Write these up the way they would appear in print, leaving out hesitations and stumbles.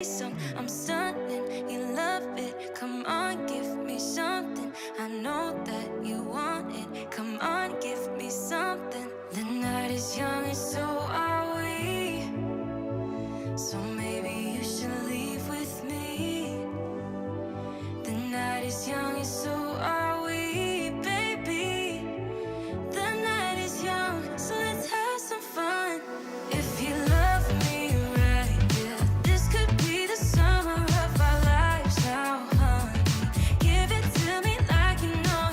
I'm stunning, you love it. Come on, give me something. I know that you want it. Come on, give me something. The night is young and so are we. So maybe you should leave with me. The night is young and so are we, baby. The night is young, so let's have some fun. If you love me right, yeah, this could be the summer of our lives now, honey. Give it to me like you know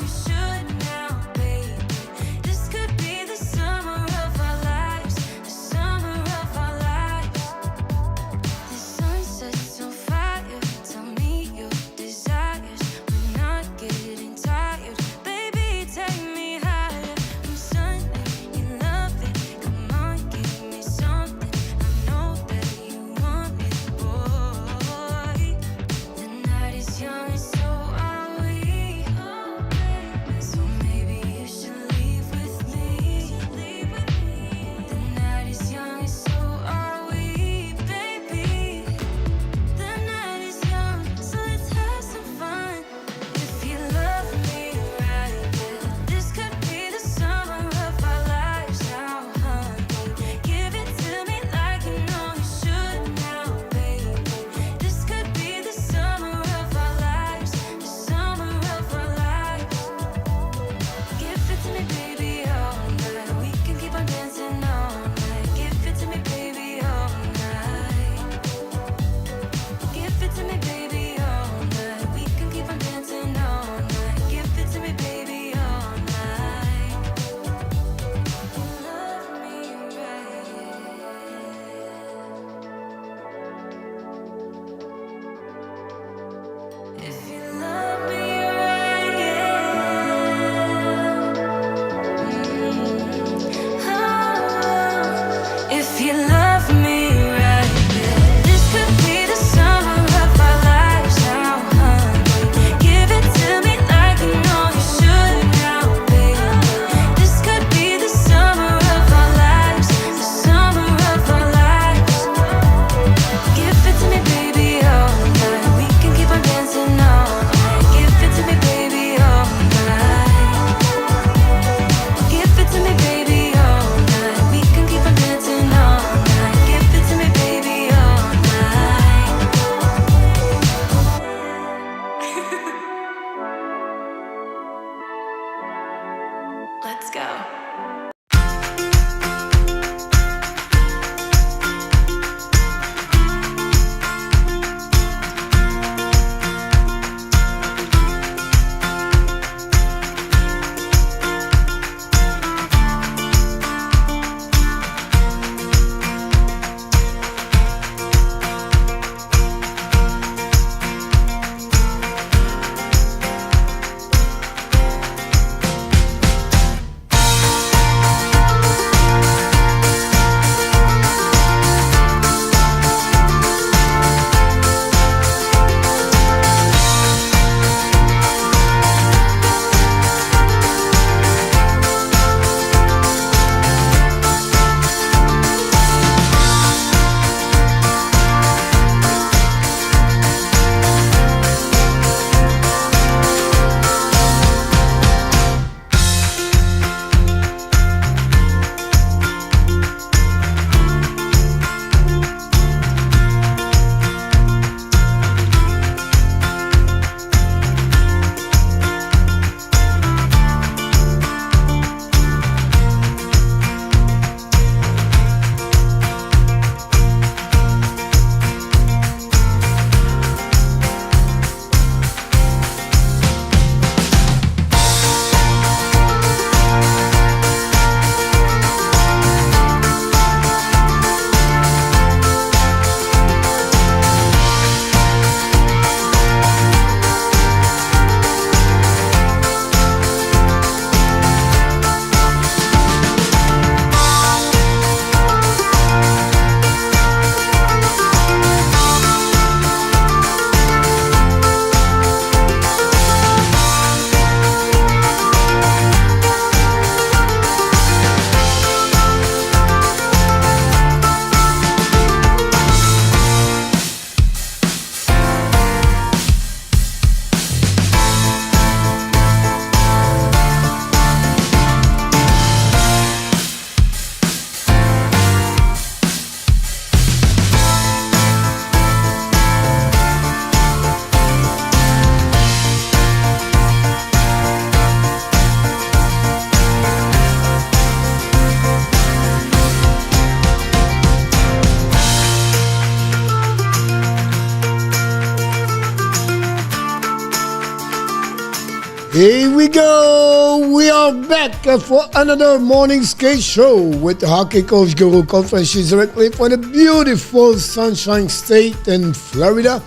Here we go. We are back for another morning skate show with the hockey coach Guru Conferences directly for the beautiful Sunshine State in Florida.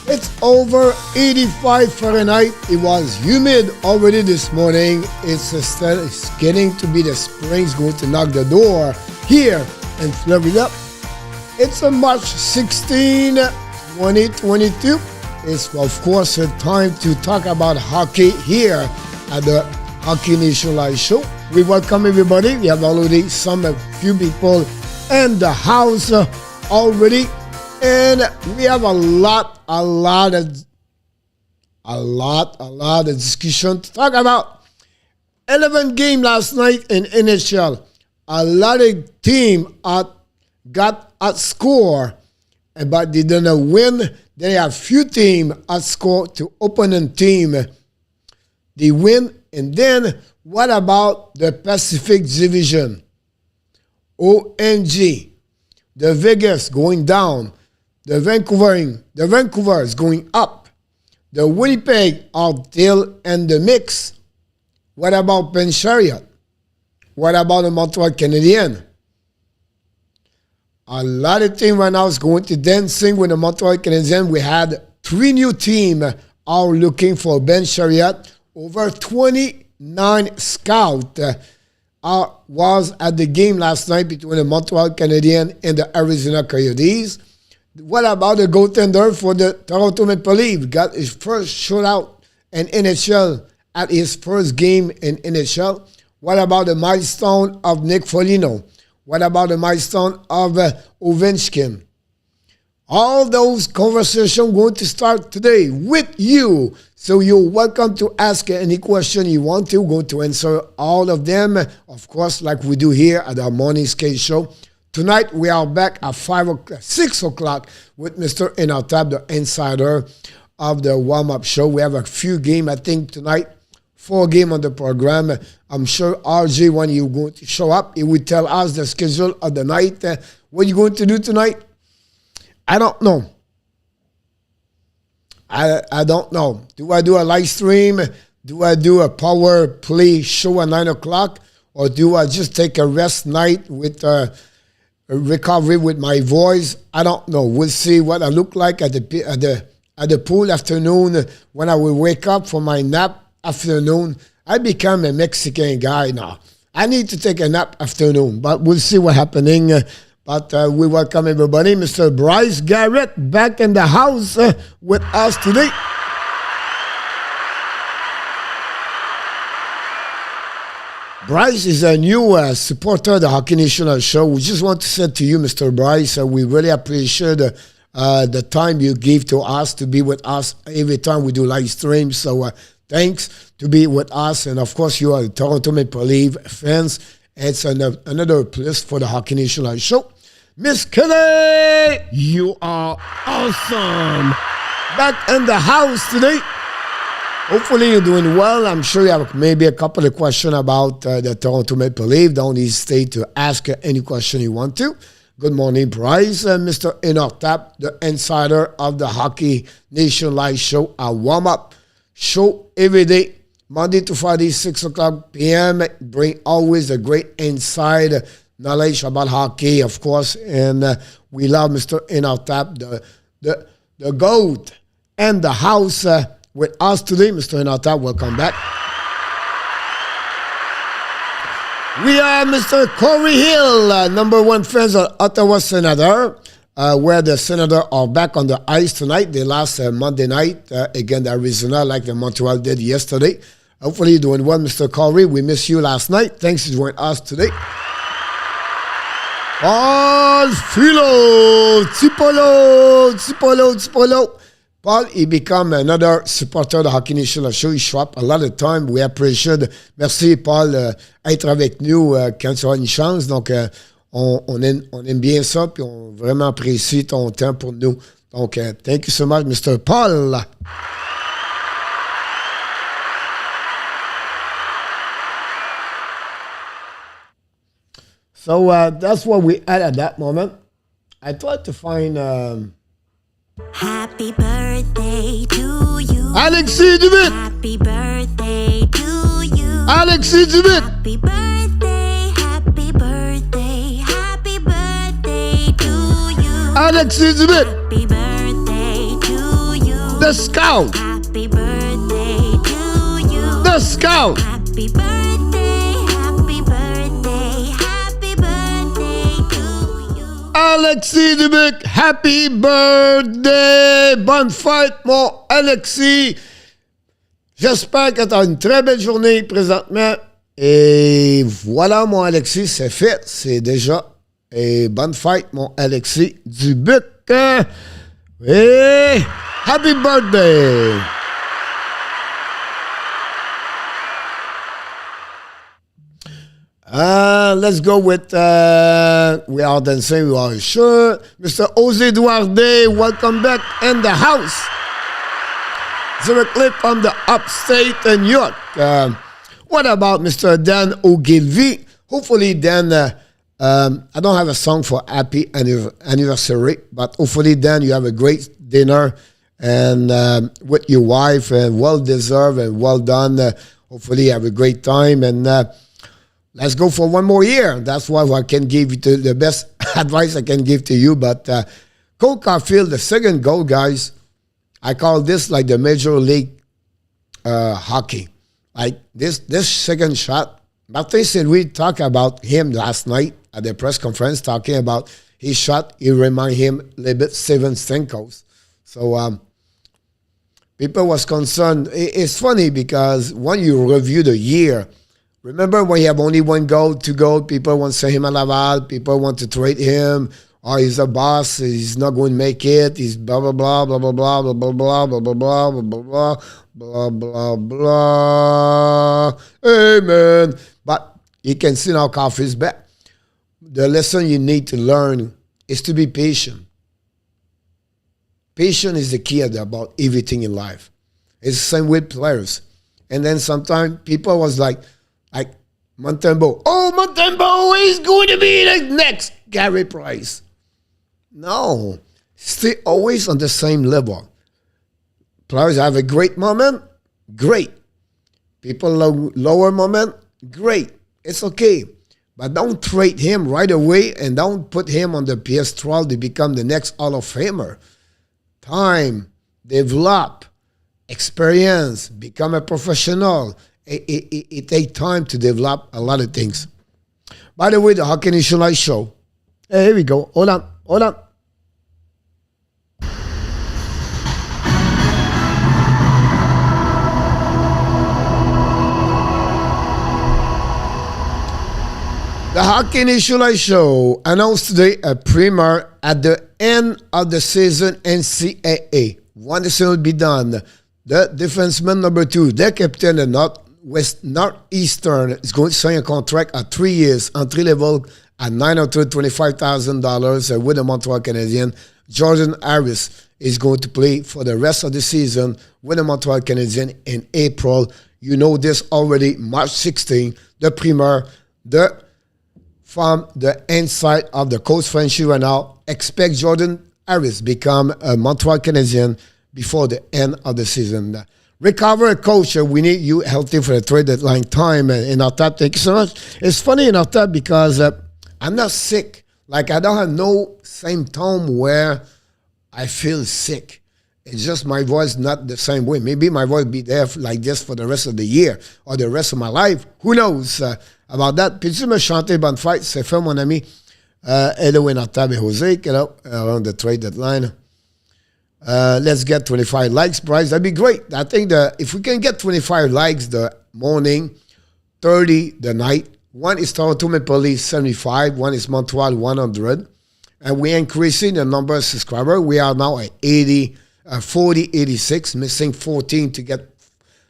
It's over 85 Fahrenheit. It was humid already this morning. It's getting to be the spring's going to knock the door here in Florida. It's a March 16, 2022. It's, of course, a time to talk about hockey here at the Hockey Nation Live Show. We welcome everybody. We have already a few people in the house already. And we have a lot of discussion to talk about. 11 game last night in NHL. A lot of team got at score, but they didn't win. They have few team at score to opponent team. They win. And then what about the Pacific Division? ONG. The Vegas going down. The Vancouver is going up. The Winnipeg are still in the mix. What about Ben Chariot? What about the Montreal Canadiens? A lot of teams right now is going to dancing with the Montreal Canadiens. We had 3 new teams are looking for Ben Chariot. Over 29 scouts was at the game last night between the Montreal Canadiens and the Arizona Coyotes. What about the goaltender for the Toronto Maple Leafs? Got his first shutout in NHL at his first game in NHL. What about the milestone of Nick Foligno? What about the milestone of Ovechkin? All those conversations going to start today with you. So you're welcome to ask any question you want to. Going to answer all of them, of course, like we do here at our morning skate show. Tonight we are back at 6 o'clock with Mr. Inatab, the insider of the warm-up show. We have a few games, I think, tonight. 4 games on the program. I'm sure RJ, when you're going to show up, he will tell us the schedule of the night. What are you going to do tonight? I don't know. I don't know. Do I do a live stream? Do I do a power play show at 9 o'clock? Or do I just take a rest night with a recovery with my voice? I don't know. We'll see what I look like at the pool afternoon when I will wake up from my nap afternoon. I become a Mexican guy now. I need to take a nap afternoon, but we'll see what's happening. But we welcome everybody. Mr. Bryce Garrett back in the house with us today. Bryce is a new supporter of the Hockey National Show. We just want to say to you, Mr. Bryce, we really appreciate the time you give to us to be with us every time we do live streams. So thanks to be with us. And, of course, you are the Toronto Maple Leafs fans. It's another place for the Hockey National Show. Miss Kelly, you are awesome. Back in the house today. Hopefully you're doing well. I'm sure you have maybe a couple of questions about the Toronto Maple Leafs. Don't hesitate to ask any question you want to. Good morning, Bryce. Mr. Inatab, the insider of the Hockey Nation Live Show, a warm-up show every day, Monday to Friday, 6 o'clock p.m. Bring always a great inside knowledge about hockey, of course. And we love Mr. Inatab, the GOAT, and the house with us today. Mr. Inatab, welcome back. We are Mr. Corey Hill, number 1 fans of Ottawa Senator, where the Senator are back on the ice tonight. They lost Monday night against Arizona like the Montreal did yesterday. Hopefully you're doing well, Mr. Corey. We missed you last night. Thanks for joining us today. Paul Philo, Tipolo. Paul, he become another supporter de Hockey Nation Show. Il show up a lot of time. We appreciate. Merci, Paul, être avec nous quand tu as une chance. Donc, on aime bien ça, puis on vraiment apprécie ton temps pour nous. Donc, thank you so much, Mr. Paul. So that's what we had at that moment. I tried to find Happy birthday to you. Alexis Dubit. Happy birthday Alexis Dubuc. Happy birthday, happy birthday, happy birthday to you. Alexis Dubuc. Happy birthday to you. The Scout. Happy birthday to you. The Scout. Happy birthday, happy birthday, happy birthday to you. Alexis Dubuc, happy birthday! Bonne fête, mon Alexis! J'espère que tu as une très belle journée présentement. Et voilà, mon Alexis, c'est fait. C'est déjà. Et bonne fête, mon Alexis Dubuc. Et happy birthday! Let's go with we are dancing, we are sure. Mr. Jose Duarte, welcome back in the house. Directly from the upstate New York. What about Mr. Dan Ogilvy? Hopefully, Dan, I don't have a song for happy anniversary, but hopefully, Dan, you have a great dinner and with your wife, and well deserved and well done. Hopefully, you have a great time and. Let's go for one more year. That's what I can give you the best advice I can give to you. But Cole Caulfield, the second goal, guys, I call this like the Major League hockey. Like this second shot. Martin St-Louis talked about him last night at the press conference, talking about his shot. It reminded him a little bit Steven Stamkos. So people was concerned. It's funny because when you review the year, remember when you have only one goal, two goals, people want to send him a Laval, people want to trade him, or he's a boss, he's not going to make it, he's blah, blah, blah, blah, blah, blah, blah, blah, blah, blah, blah, blah, blah, blah, blah, blah, blah. Amen. But you can see now Caulfield's back. The lesson you need to learn is to be patient. Patience is the key about everything in life. It's the same with players. And then sometimes people was like Montembeault. Oh, Montembeault is going to be the next Gary Price. No. Stay always on the same level. Players have a great moment. Great. People lower moment. Great. It's okay. But don't trade him right away and don't put him on the PS12 to become the next Hall of Famer. Time. Develop. Experience. Become a professional. It takes time to develop a lot of things. By the way, the Hockey Initialized show. Hey, here we go. Hold on. The Hockey Initialized show announced today a premiere at the end of the season NCAA. One season will be done. The defenseman number 2, the captain of Northeastern, is going to sign a contract at 3 years, entry level at $925,000 with the Montreal Canadiens. Jordan Harris is going to play for the rest of the season with the Montreal Canadiens in April. You know this already, March 16, the premiere, from the inside of the coach Frenchy right now. Expect Jordan Harris become a Montreal Canadien before the end of the season. Recover, coach. We need you healthy for the trade deadline time in our top. Thank you so much. It's funny in our top because I'm not sick. Like I don't have no symptom where I feel sick. It's just my voice not the same way. Maybe my voice be there like this for the rest of the year or the rest of my life. Who knows about that? Peux-tu me chanter bonne fête? C'est fait, mon ami. Hello in our tab et Jose. Hello around the trade deadline. Let's get 25 likes, Bryce. That'd be great. I think if we can get 25 likes the morning, 30 the night. One is Toronto Maple Leafs 75. One is Montreal 100. And we're increasing the number of subscribers. We are now at 86, missing 14 to get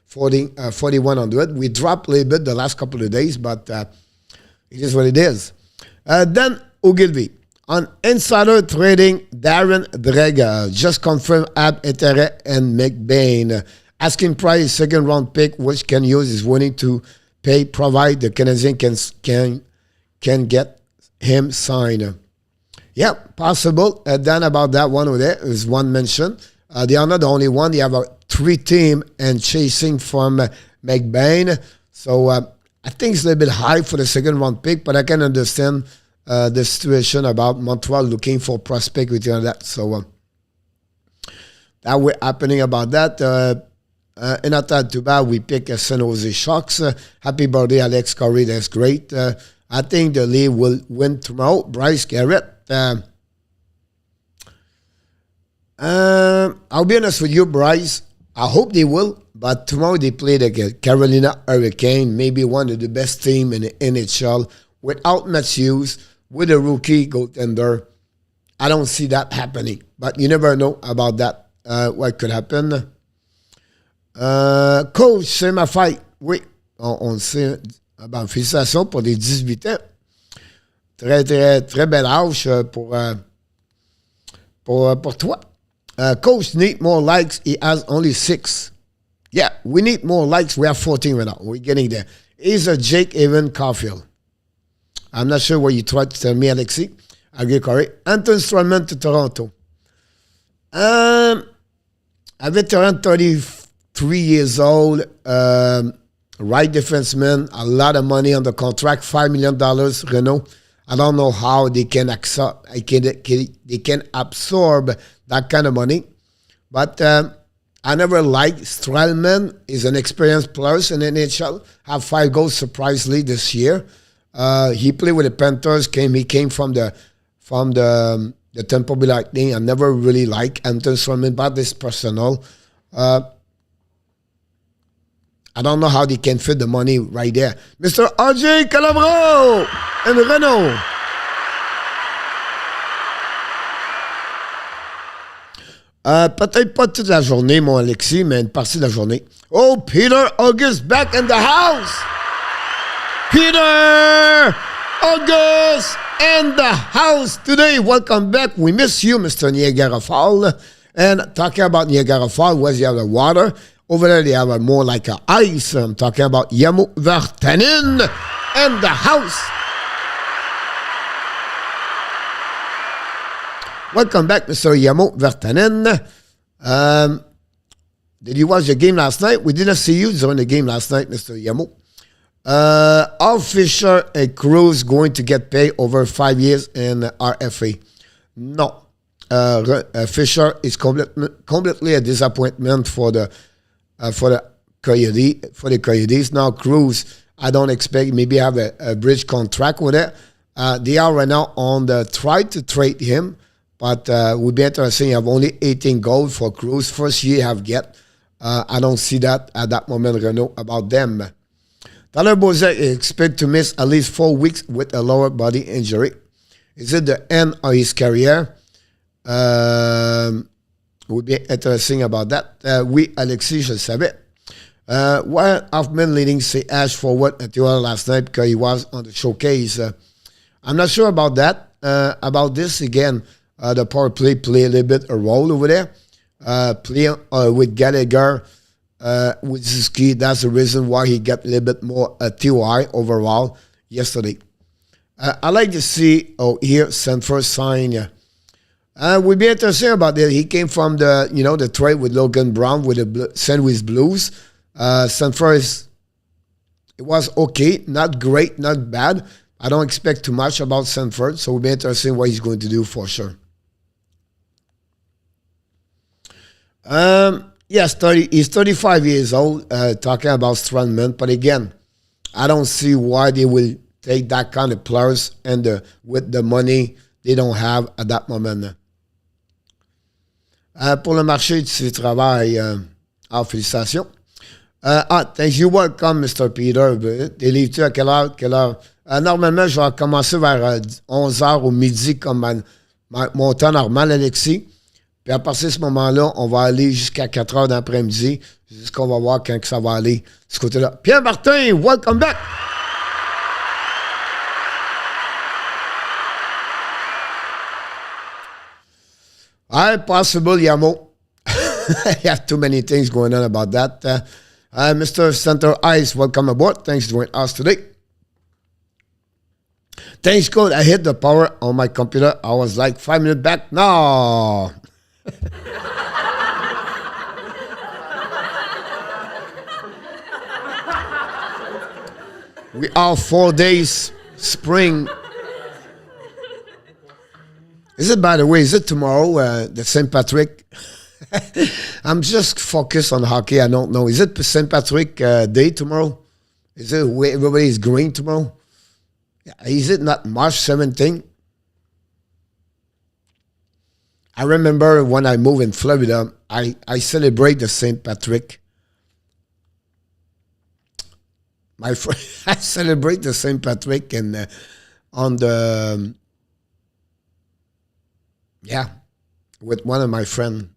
4,100. We dropped a little bit the last couple of days, but it is what it is. Then Ogilvy. On insider trading, Darren Dreger just confirmed Ab Interet and McBain. Asking price, second round pick, which can use is willing to pay, provide the Canadian can get him signed. Yeah, possible. Then about that one over there is one mention. They are not the only one. They have 3 teams and chasing from McBain. So I think it's a little bit high for the second round pick, but I can understand the situation about Montreal looking for prospect with that. So that was happening about that. And not too bad, we pick San Jose Sharks. Happy birthday, Alex Corey. That's great. I think the Leafs will win tomorrow. Bryce Garrett. I'll be honest with you, Bryce. I hope they will. But tomorrow they play the Carolina Hurricane, maybe one of the best teams in the NHL. Without Matthews, with a rookie goaltender, I don't see that happening. But you never know about that, what could happen. Coach, c'est ma fête. Oui, on sait. Ben, félicitations pour les 18 ans. Très, très, très bel âge pour toi. Coach need more likes. He has only 6. Yeah, we need more likes. We have 14 right now. We're getting there. He's a Jake Evan Caulfield. I'm not sure what you tried to tell me, Alexis. I'll get correct. Anton Strawman to Toronto. A veteran, 33 years old, right defenseman, a lot of money on the contract, $5 million, Renault. I don't know how they can absorb that kind of money. But I never liked Stralman. He's an experienced player in the NHL. Have 5 goals surprisingly this year. He played with the Panthers. He came from the Tampa Bay Lightning. I never really liked Anton Stralman, but this personal. I don't know how they can fit the money right there. Mr. RJ Calabro and Renault. Peut-être pas toute la journée, mon Alexis, mais une partie de la journée. Oh, Peter August back in the house. Peter August in the house today. Welcome back. We miss you, Mr. Niagara Falls. And talking about Niagara Falls, where you have the water. Over there, they have more like a ice. I'm talking about Yamo Vartanen in the house. Welcome back, Mr. Yamo Vartanen. Did you watch the game last night? We didn't see you during the game last night, Mr. Yamo. Are Fisher and Cruz going to get paid over 5 years in RFA? No. Fisher is completely a disappointment for the Coyotes. Now Cruz, I don't expect maybe have a bridge contract with it. They are right now on the try to trade him, but would be interesting. You have only 18 goals for Cruz. First year have get. I don't see that at that moment, Renault, about them. Tyler Bozak is expected to miss at least 4 weeks with a lower body injury. Is it the end of his career? Would be interesting about that. Oui, Alexis, je le savais. Why Hoffman leading CH forward until last night because he was on the showcase. I'm not sure about that. About this, again, the power play a little bit a role over there. Play with Gallagher, with Suzuki. That's the reason why he got a little bit more TOI overall yesterday. I like to see here Sanford sign. Would be interesting about that. He came from the trade with Logan Brown with the St. Louis Blues. Sanford it was okay, not great, not bad. I don't expect too much about Sanford, so it would be interesting what he's going to do for sure. Yes, he's 35 years old, talking about strongman, but again, I don't see why they will take that kind of players and with the money they don't have at that moment. Pour le marché du travail, félicitations. Thank you. Welcome, Mr. Peter. Délivres-tu à quelle heure? Normalement, je vais commencer vers 11h au midi comme mon temps normal, Alexis. Puis à partir de ce moment-là, on va aller jusqu'à 4h d'après-midi. Jusqu'on va voir quand que ça va aller de ce côté-là. Pierre Martin, welcome back! Possible, Yamo. I have too many things going on about that. Mr. Center Ice, welcome aboard. Thanks for joining us today. Thanks, code. I hit the power on my computer. I was like 5 minutes back. No. We are 4 days spring. Is it, by the way, is it tomorrow, the St. Patrick? I'm just focused on hockey. I don't know. Is it St. Patrick Day tomorrow? Is it where everybody is green tomorrow? Is it not March 17th? I remember when I moved in Florida, I celebrate the St. Patrick. I celebrate the St. Patrick and on the with one of my friends.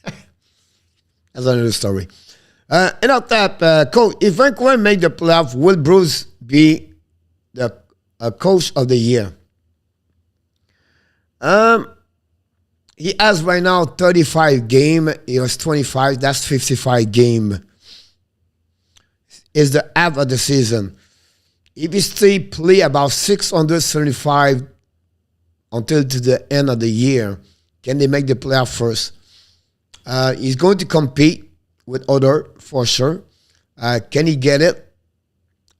That's another story. In our tap, coach, if Vancouver make the playoff, will Bruce be the coach of the year? He has right now 35 game. He was 25. That's 55 game. Is the half of the season. If he stay play about 675 until to the end of the year, can they make the playoff first? He's going to compete with other for sure. Can he get it?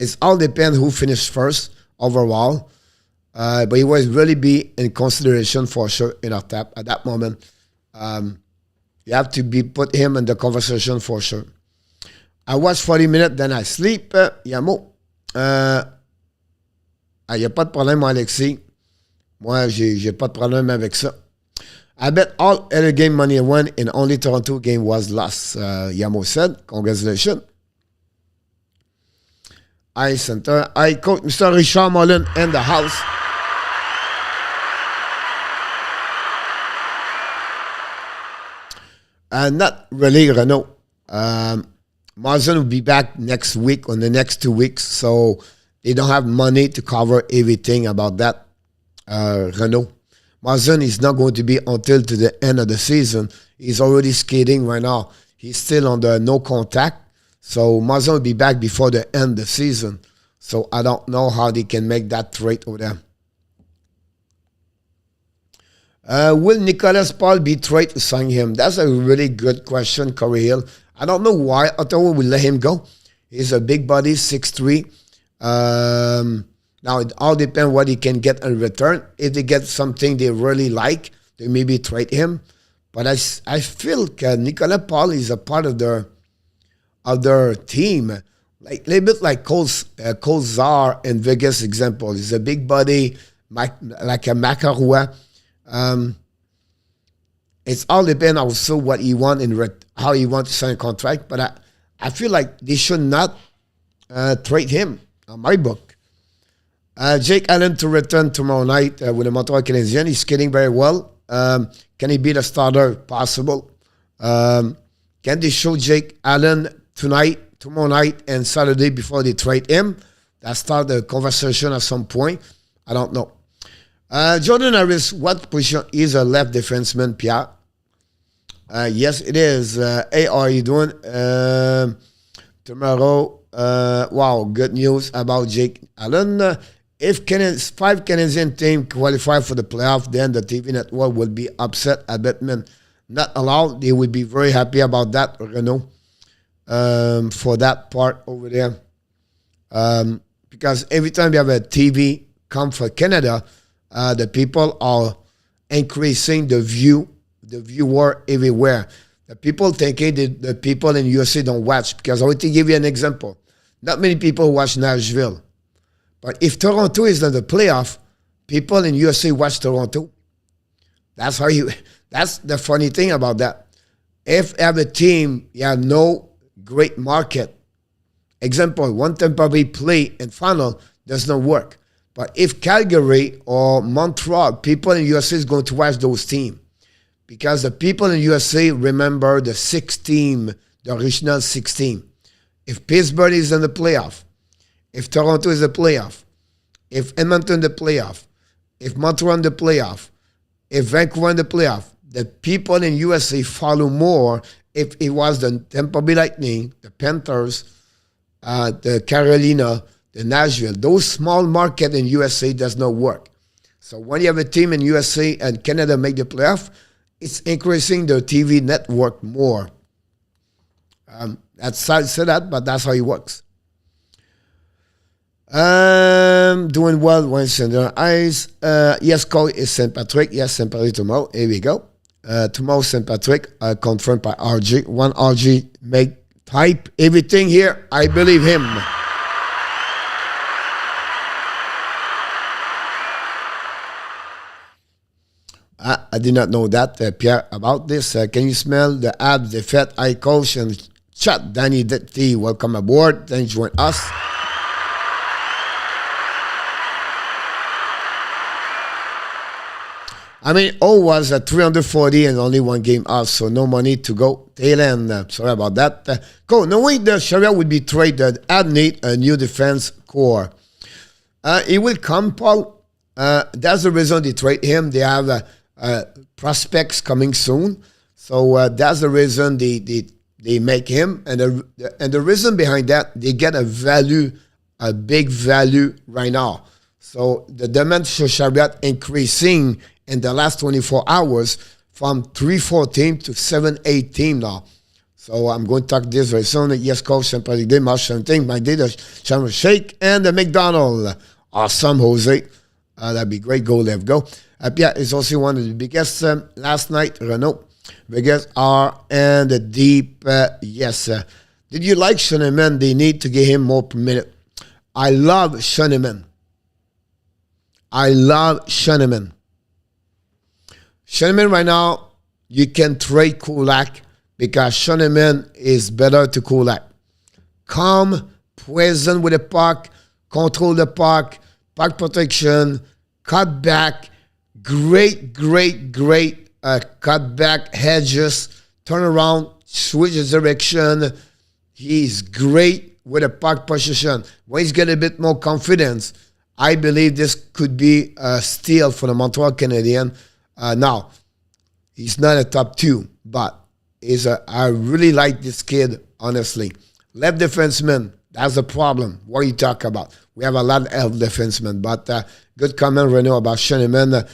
It's all depends who finished first overall. But he will really be in consideration for sure in our tap at that moment. You have to put him in the conversation for sure. I watch 40 minutes, then I sleep. Yamo. Il n'y a pas de problème, moi, Alexis. Moi, j'ai pas de problème avec ça. I bet all other game money won and only Toronto game was lost. Yamo said, congratulations. I center. I coach Mr. Richard Mullen in the house. Not really, Renault. Marsden will be back next week or the next 2 weeks, so they don't have money to cover everything about that. Renault. Marsden is not going to be until to the end of the season. He's already skating right now. He's still on the no contact, so Marsden will be back before the end of the season. So I don't know how they can make that trade over there. Will Nicolas Paul be traded to sign him? That's a really good question, Corey Hill. I don't know why Ottawa will let him go. He's a big body, 6'3". Now, it all depends what he can get in return. If they get something they really like, they maybe trade him. But I feel Nicolas Paul is a part of their team. Like a little bit like Cole Czar in Vegas example. He's a big body, like a Macarua. It's all depends also what he want how he wants to sign a contract. But I feel like they should not trade him on my book. Jake Allen to return tomorrow night with the Montreal Canadiens. He's skating very well. Can he be the starter? Possible. Can they show Jake Allen tomorrow night, and Saturday before they trade him? That start the conversation at some point. I don't know. Jordan Harris, what position is a left defenseman, Pierre? Yes, it is. Hey, how are you doing? Tomorrow, wow, good news about Jake Allen. If 5 Canadian teams qualify for the playoff, then the TV network will be upset at Batman. Not allowed. They would be very happy about that, Renault, for that part over there. Because every time you have a TV come for Canada, the people are increasing the viewer everywhere. The people thinking that the people in USA don't watch, because I want to give you an example. Not many people watch Nashville. But if Toronto is in the playoff, people in USA watch Toronto. That's the funny thing about that. If you have a team, you have no great market. Example, one Tampa Bay play in final does not work. But if Calgary or Montreal, people in USA is going to watch those teams. Because the people in USA remember the 6 team, the original 6 team. If Pittsburgh is in the playoff, if Toronto is the playoff, if Edmonton the playoff, if Montreal in the playoff, if Vancouver in the playoff, the people in USA follow more if it was the Tampa Bay Lightning, the Panthers, the Carolina, the Nashville. Those small market in USA does not work. So when you have a team in USA and Canada make the playoff, it's increasing the TV network more. That's sad to say that, but that's how it works. Doing well Wednesday on the ice. Yes, call is St. Patrick. Yes, St. Patrick tomorrow. Here we go. Tomorrow, St. Patrick, confirmed by RG. One RG make type everything here. I believe him. I did not know that, Pierre, about this. Can you smell the abs, the fat, I coach and chat? Danny T, welcome aboard. Thanks for joining us. I mean, O was at 340 and only one game out, so no money to go. Tail end. Sorry about that. Cool. Knowing the Sharia would be traded, I'd need a new defense core. It will come, Paul. That's the reason they trade him. They have prospects coming soon. So that's the reason they make him. And the reason behind that, they get a big value right now. So the demand for Sharia increasing in the last 24 hours from 3-4 to 7-8 now. So I'm going to talk this very soon. Yes, coach, Saint-Patrick Day, March 17th, my day, the Shamrock Shake, and the McDonald's. Awesome, Jose. That'd be great. Go, let's go. Pierre is also one of the biggest last night. Renault, biggest R and the deep. Yes. Did you like Schoenemann? They need to give him more per minute. I love Schoenemann. Schoenemann right now, you can trade Kulak because Schoenemann is better to Kulak. Calm, present with the puck, control the puck protection, cut back, great cut back, hedges, turn around, switch his direction. He's great with a puck position. When he's got a bit more confidence, I believe this could be a steal for the Montreal Canadiens. Now, he's not a top 2, but I really like this kid, honestly. Left defenseman, that's the problem. What are you talking about? We have a lot of defensemen, but good comment, Renaud, about Schoenemann,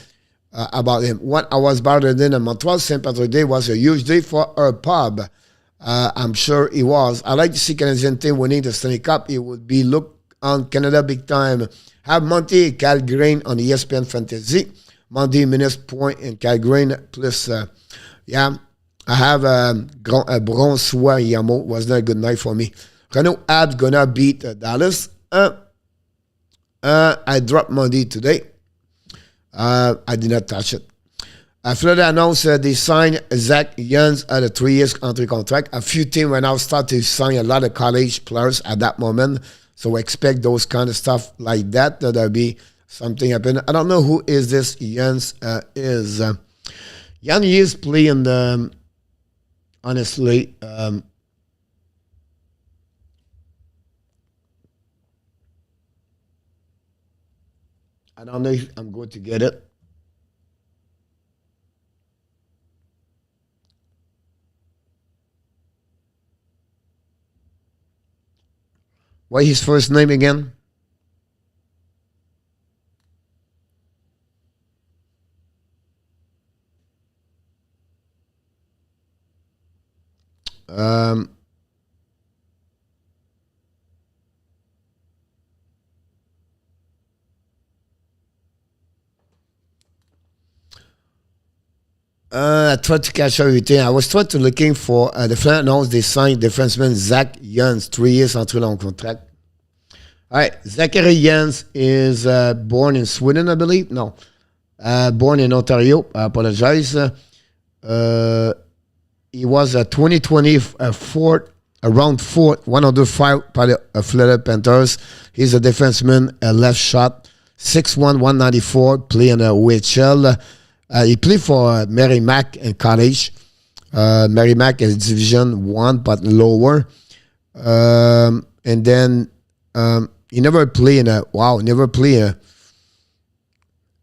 about him. 1 hour better than Montreal. St. Patrick Day was a huge day for our pub. I'm sure it was. I like to see Canadian team winning the Stanley Cup. It would be look on Canada big time. Have Monty Calgary on the ESPN Fantasy. Monday minutes point in Calgary plus, I have a Bronsois Yamo. Was not a good night for me. Renault Abs gonna beat Dallas. I dropped Monday today. I did not touch it. Florida announced they signed Zach Jans at a 3 years entry contract. A few teams right now start to sign a lot of college players at that moment. So expect those kind of stuff like that. There'll be something happen. I don't know who is this Jans is. Jan is playing the, honestly, I don't know if I'm going to get it. What his first name again? I tried to catch everything. I was trying to looking for the Flames announced they signed defenseman Zach Jans, 3 years entry long contract. All right, Zachary Jans is born in Sweden, I believe. No, born in Ontario. I apologize. He was a 2020 round 105 by the Florida Panthers. He's a defenseman, a left shot, 6'1", 194, playing a OHL. He played for Merrimack in college. Merrimack is Division 1, but lower. And then he never played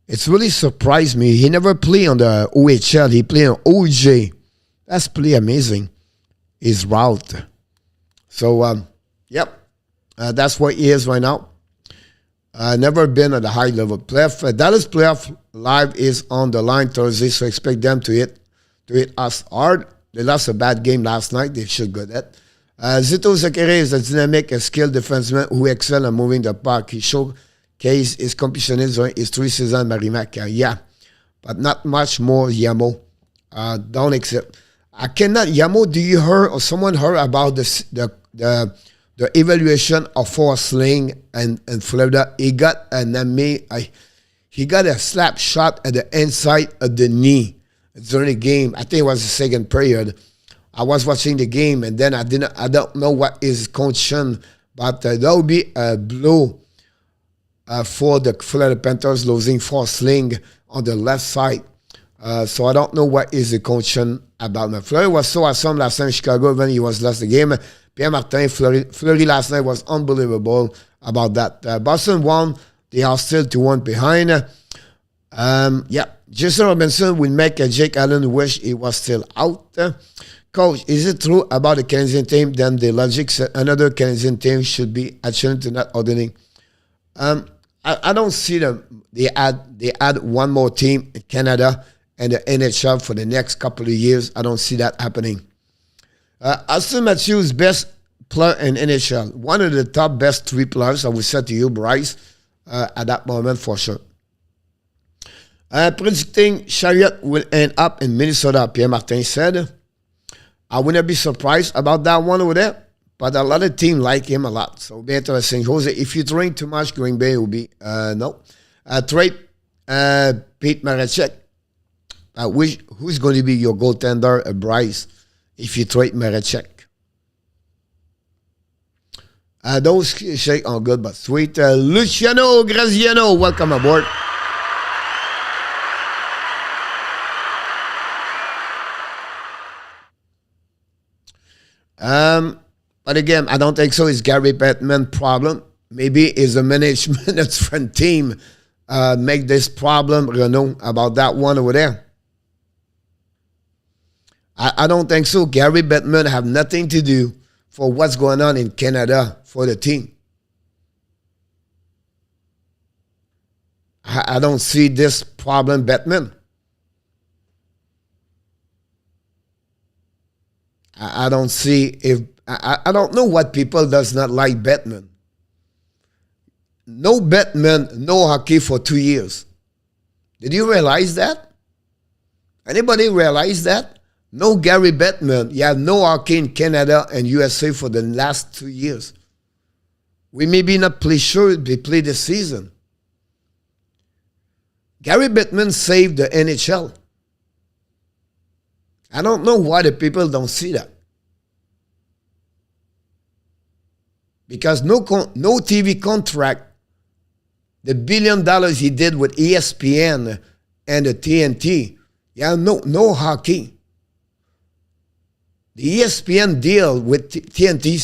it's really surprised me. He never played on the OHL. He played on OJ. That's pretty amazing. His route. So, that's what he is right now. Never been at a high level playoff. Dallas playoff live is on the line Thursday, so expect them to hit us hard. They lost a bad game last night. They should go that. Zito Zachary is a dynamic and skilled defenseman who excels at moving the puck. He showcased his competitionism during his 3 seasons at Merrimack. Yeah, but not much more, Yamo. Don't accept. I cannot, Yamo, do you hear or someone heard about the evaluation of Forsling and Florida? He got he got a slap shot at the inside of the knee during the game. I think it was the second period. I was watching the game, and then I don't know what is condition, but that would be a blow for the Florida Panthers losing Forsling on the left side. So I don't know what is the condition about. Fleury was so awesome last night in Chicago when he was lost the game. Pierre Martin, Fleury last night was unbelievable about that. Boston won. They are still 2-1 behind. Jason Robinson will make Jake Allen wish he was still out. Coach, is it true about the Canadian team? Then the logic said another Canadian team should be adjusted to not ordering. I don't see them. They add one more team in Canada and the NHL for the next couple of years. I don't see that happening. Austin Matthews, best player in NHL. One of the top best 3 players, I would say to you, Bryce, at that moment for sure. Predicting Chariot will end up in Minnesota, Pierre Martin said. I wouldn't be surprised about that one over there, but a lot of teams like him a lot. So it'll be interesting. Jose, if you drink too much, Green Bay will be no. Trade Pete Marachek. Who's going to be your goaltender, Bryce, if you trade Marachek? Those shake are good but sweet. Luciano Graziano, welcome aboard. But again, I don't think so. It's Gary Bettman problem. Maybe it's a management different team make this problem, Renault, about that one over there. I don't think so. Gary Bettman have nothing to do for what's going on in Canada for the team. I don't see this problem, Bettman. I don't see if I don't know what people does not like Bettman. No Bettman, no hockey for 2 years. Did you realize that? Anybody realize that? No Gary Bettman. You have no hockey in Canada and USA for the last 2 years. We maybe not play sure they play this season. Gary Bettman saved the NHL. I don't know why the people don't see that. Because no TV contract, the $1 billion he did with ESPN and the TNT, no hockey. The ESPN deal with TNT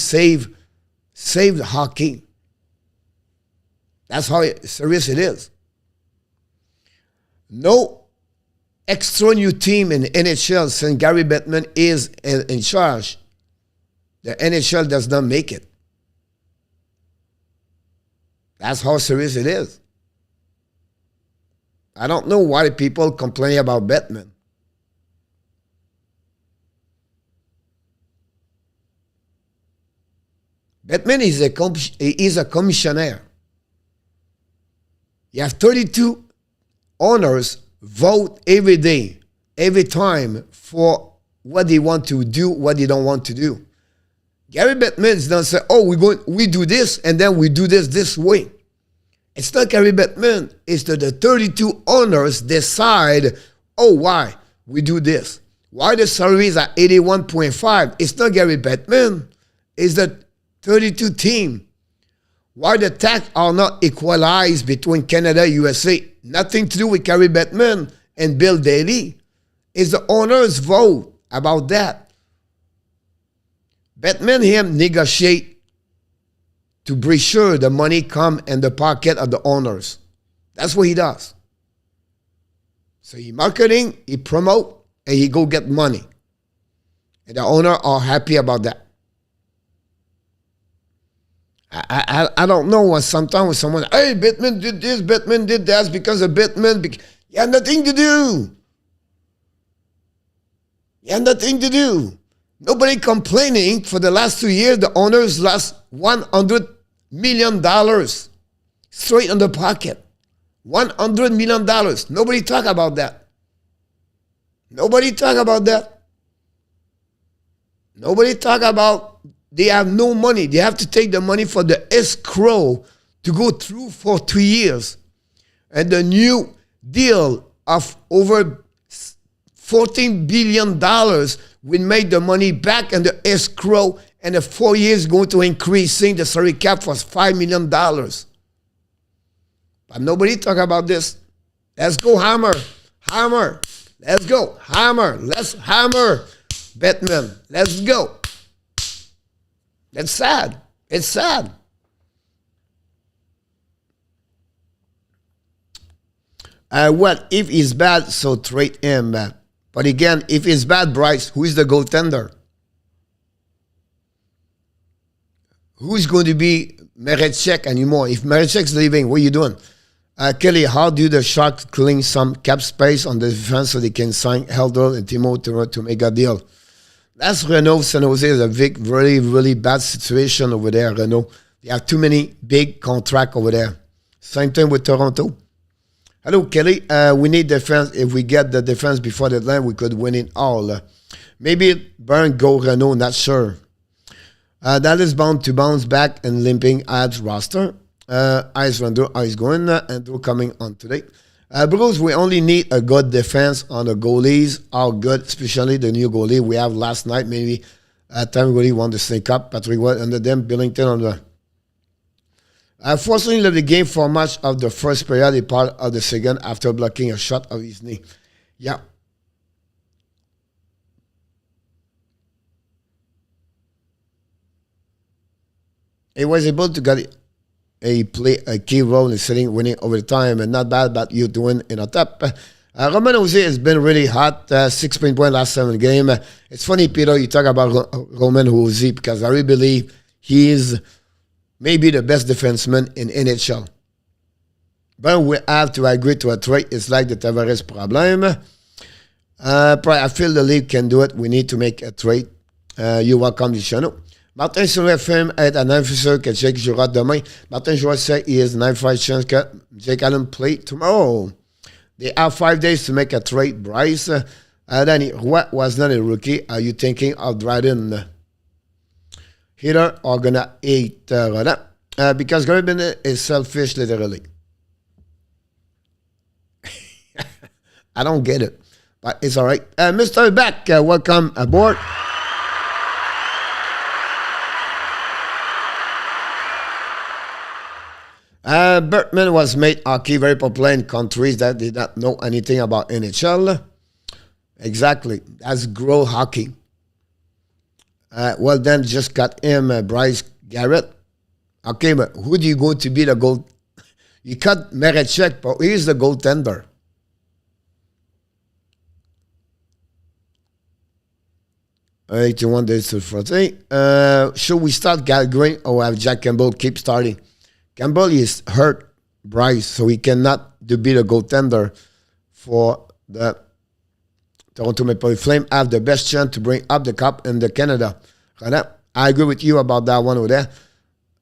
saved hockey. That's how serious it is. No extra new team in the NHL since Gary Bettman is in charge. The NHL does not make it. That's how serious it is. I don't know why people complain about Bettman. Bettman is a commissioner. You have 32 owners vote every day, every time for what they want to do, what they don't want to do. Gary Bettman doesn't say, oh, we do this, and then we do this way. It's not Gary Bettman. It's the 32 owners decide, oh, why we do this. Why the salaries are 81.5. It's not Gary Bettman. It's the 32 team. Why the tax are not equalized between Canada and USA. Nothing to do with Gary Bettman and Bill Daly. It's the owners' vote about that. Bettman him negotiate to be sure the money come in the pocket of the owners. That's what he does. So he marketing, he promote, and he go get money. And the owner are happy about that. I don't know what sometimes when someone, hey, Bettman did this, Bettman did that because of Bettman. You have nothing to do. You have nothing to do. Nobody complaining. For the last 2 years, the owners lost $100 million straight in the pocket. $100 million. Nobody talk about that. Nobody talk about that. Nobody talk about they have no money. They have to take the money for the escrow to go through for 2 years. And the new deal of over $14 billion will make the money back in the escrow, and the 4 years going to increasing the salary cap was $5 million. But nobody talk about this. Let's go hammer. Hammer. Let's go. Hammer. Let's hammer. Batman. Let's go. It's sad. It's sad. What if he's bad, so trade him. But again, if he's bad, Bryce, who is the goaltender? Who's going to be Merecek anymore? If Merecek's leaving, what are you doing? Kelly, how do the Sharks clean some cap space on the defense so they can sign Helder and Timo to make a deal? That's Renault. San Jose is a big, really, really bad situation over there, Renault. They have too many big contracts over there. Same thing with Toronto. Hello, Kelly. We need defense. If we get the defense before the deadline, we could win it all. Maybe Burn, go Renault, not sure. That is bound to bounce back and limping adds roster. Ice Rando, Ice going, Andrew coming on today. Bruce, we only need a good defense on the goalies. All good, especially the new goalie we have last night. Maybe time goalie won the Stanley Cup. Patrick Wood under them. Billington on the. Fortunately, left the game for much of the first period, a part of the second after blocking a shot of his knee. Yeah. He was able to get play a key role in setting winning over time, and not bad about you doing in a top. Roman Jose has been really hot, 16 points last 7 games. It's funny, Peter, you talk about Roman Jose because I really believe he is maybe the best defenseman in NHL. But we have to agree to a trade. It's like the Tavares problem. I feel the league can do it. We need to make a trade. You're welcome to the channel. Martin sur le FM est à 9 que Jake jouera demain. Martin Joie say he has 95 chance que Jake Allen play tomorrow. They have 5 days to make a trade, Bryce. Danny, what was not a rookie? Are you thinking of Dryden? Hitter or gonna eat Roland? Because Garibin is selfish, literally. I don't get it, but it's all right. Mr. Beck, welcome aboard. Bertman was made hockey very popular in countries that did not know anything about NHL. Exactly. That's grow hockey. Well, then just got him Bryce Garrett. Okay, but who do you going to be the goal? You cut Merecek, but he's the goaltender. Alright, you want this to Friday. Should we start Calgary or have Jack Campbell keep starting? Campbell is hurt, Bryce, so he cannot be the goaltender for the Toronto Maple Leaf Flames. Have the best chance to bring up the cup in the Canada. I agree with you about that one over there.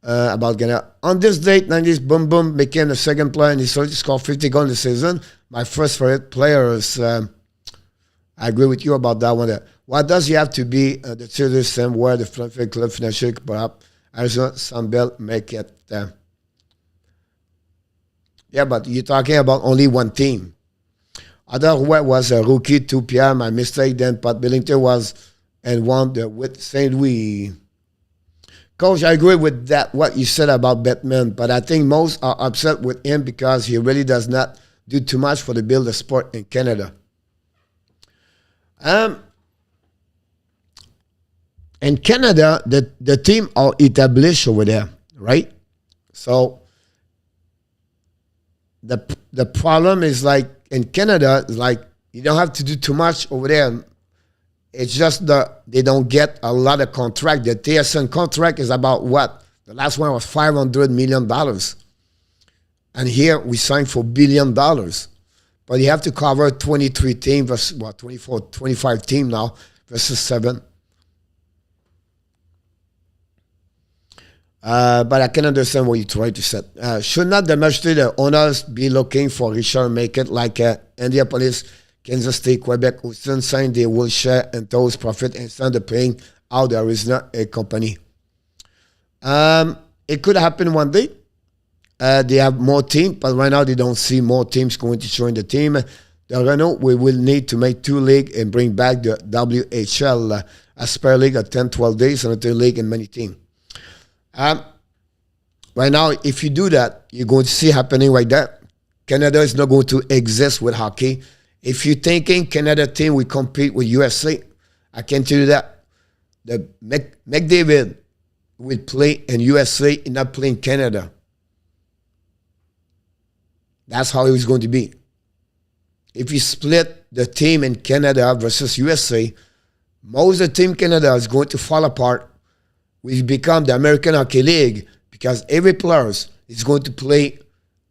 About Canada. On this date, 90s, boom, boom, became the second player and he scored 50 goals in the season. My first favorite player is, I agree with you about that one there. What does he have to be the serious same where the Philadelphia club financial perhaps Arizona Sunbelt make it? Yeah, but you're talking about only one team. Otherwise was a rookie, 2 PM, my mistake. Then Pat Billington was and won with St. Louis. Coach, I agree with that, what you said about Batman, but I think most are upset with him because he really does not do too much for the build of sport in Canada. In Canada, the team are established over there, right? So the problem is like in Canada, like you don't have to do too much over there. It's just they don't get a lot of contract. The TSN contract is about what? The last one was $500 million. And here we signed for $1 billion. But you have to cover 23 teams versus, 24, 25 teams now versus 7. But I can understand what you try to say. Should not the majority of the owners be looking for richer market like Indianapolis, Kansas City, Quebec, Houston, saying they will share in those profit instead of paying out the original company? It could happen one day. They have more teams, but right now they don't see more teams going to join the team. We will need to make 2 leagues and bring back the WHL, a spare league of 10, 12 days, and a 3 league in many teams. Right now, if you do that, you're going to see happening like that. Canada is not going to exist with hockey. If you're thinking Canada team will compete with USA, I can tell you that. The McDavid will play in USA and not play in Canada. That's how it was going to be. If you split the team in Canada versus USA, most of the team Canada is going to fall apart. We've become the American Hockey League because every player is going to play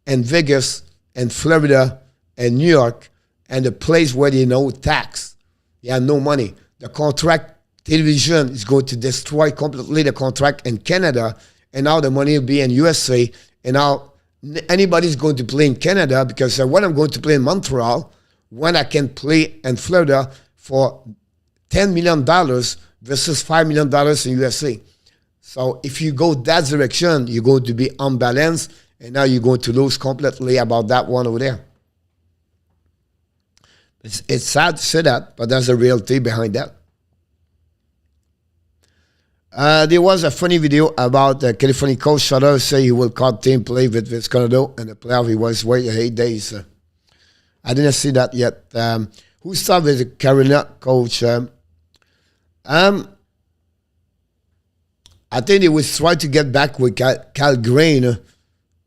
in Vegas and Florida and New York and the place where they know tax. They have no money. The contract television is going to destroy completely the contract in Canada, and now the money will be in USA, and now anybody's going to play in Canada because when I'm going to play in Montreal, when I can play in Florida for $10 million versus $5 million in USA. So if you go that direction, you're going to be unbalanced, and now you're going to lose completely about that one over there. It's sad to say that, but there's a reality behind that. There was a funny video about the California coach Sutter say he will cut team play with Visconado, and the playoff he was waiting 8 days. I didn't see that yet. Who started with the Carolina coach? I think he was trying to get back with Calgary.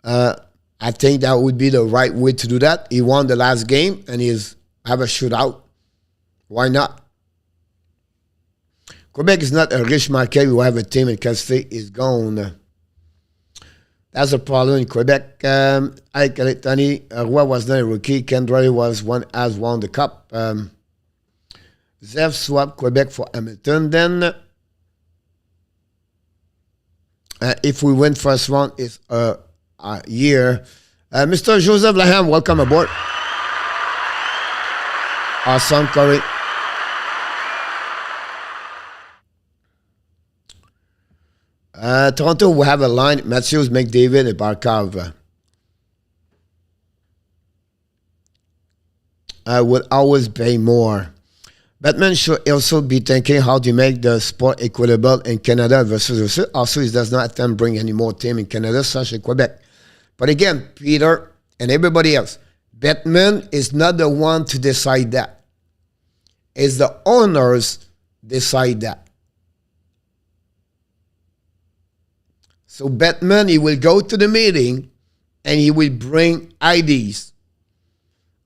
I think that would be the right way to do that. He won the last game and he's have a shootout. Why not? Quebec is not a rich market. We will have a team in Kansas State is gone. That's a problem in Quebec. Ike Tony Roy was not a rookie. Kendra has won the cup. Zev swapped Quebec for Hamilton. Then, if we win first round, it's a year. Mr. Joseph Laham, welcome aboard. Awesome, Corey. Toronto will have a line. Matthews, McDavid, and Barkov. Would always pay more. Batman should also be thinking how to make the sport equitable in Canada versus USA. Also, he does not attempt to bring any more team in Canada, such as Quebec. But again, Peter and everybody else, Batman is not the one to decide that. It's the owners decide that. So Batman, he will go to the meeting and he will bring IDs.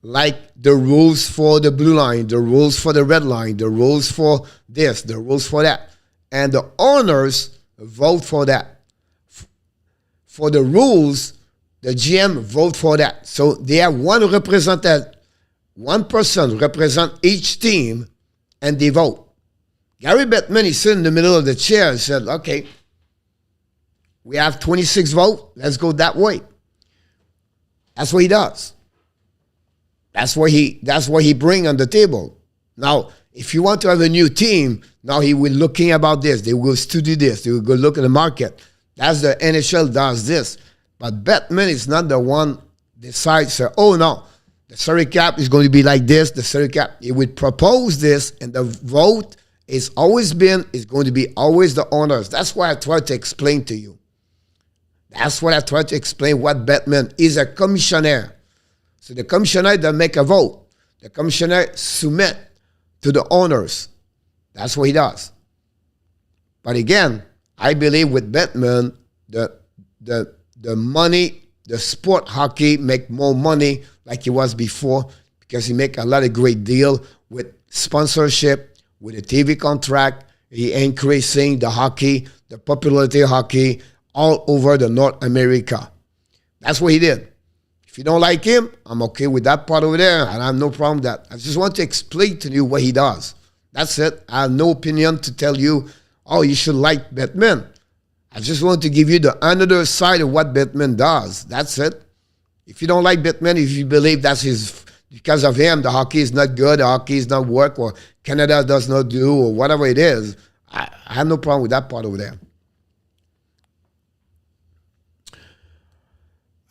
Like the rules for the blue line, the rules for the red line, the rules for this, the rules for that. And the owners vote for that. For the rules, the GM vote for that. So they have one representative, one person represent each team, and they vote. Gary Bettman is sitting in the middle of the chair and said, okay, we have 26 votes, let's go that way. That's what he does. That's what he bring on the table. Now, if you want to have a new team, now he will looking about this. They will study this. They will go look at the market. That's the NHL does this. But Batman is not the one decides, oh no, the salary cap is going to be like this, the salary cap. He would propose this, and the vote is going to be always the owners. That's why I try to explain to you. That's what I try to explain what Batman is a commissioner. So the commissioner doesn't make a vote. The commissioner submit to the owners. That's what he does. But again, I believe with Batman, the money, the sport hockey make more money like it was before because he make a lot of great deal with sponsorship, with a TV contract. He increasing the hockey, the popularity of hockey all over the North America. That's what he did. If you don't like him, I'm okay with that part over there, and I have no problem with that. I just want to explain to you what he does. That's it. I have no opinion to tell you, oh, you should like Batman. I just want to give you the another side of what Bettman does. That's it. If you don't like Bettman, if you believe because of him, the hockey is not good, the hockey is not work, or Canada does not do, or whatever it is, I have no problem with that part over there.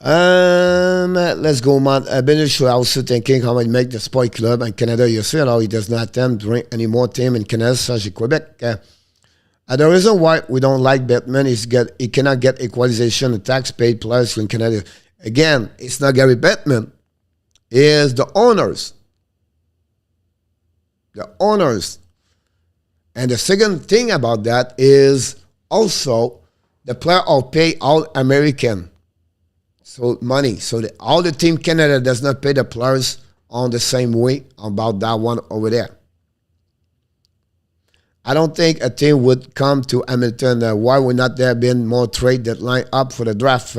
Let's go, man. Benish was also thinking how much make the sport club in Canada USA. Alors, he does not attempt to bring any more team in Canada, such as Quebec. The reason why we don't like Bettman is he cannot get equalization of tax paid players in Canada. Again, it's not Gary Bettman. It's the owners. The owners. And the second thing about that is also the player are paid all American. So money. So all the team Canada does not pay the players on the same way about that one over there. I don't think a team would come to Hamilton. Why would not there been more trade that line up for the draft?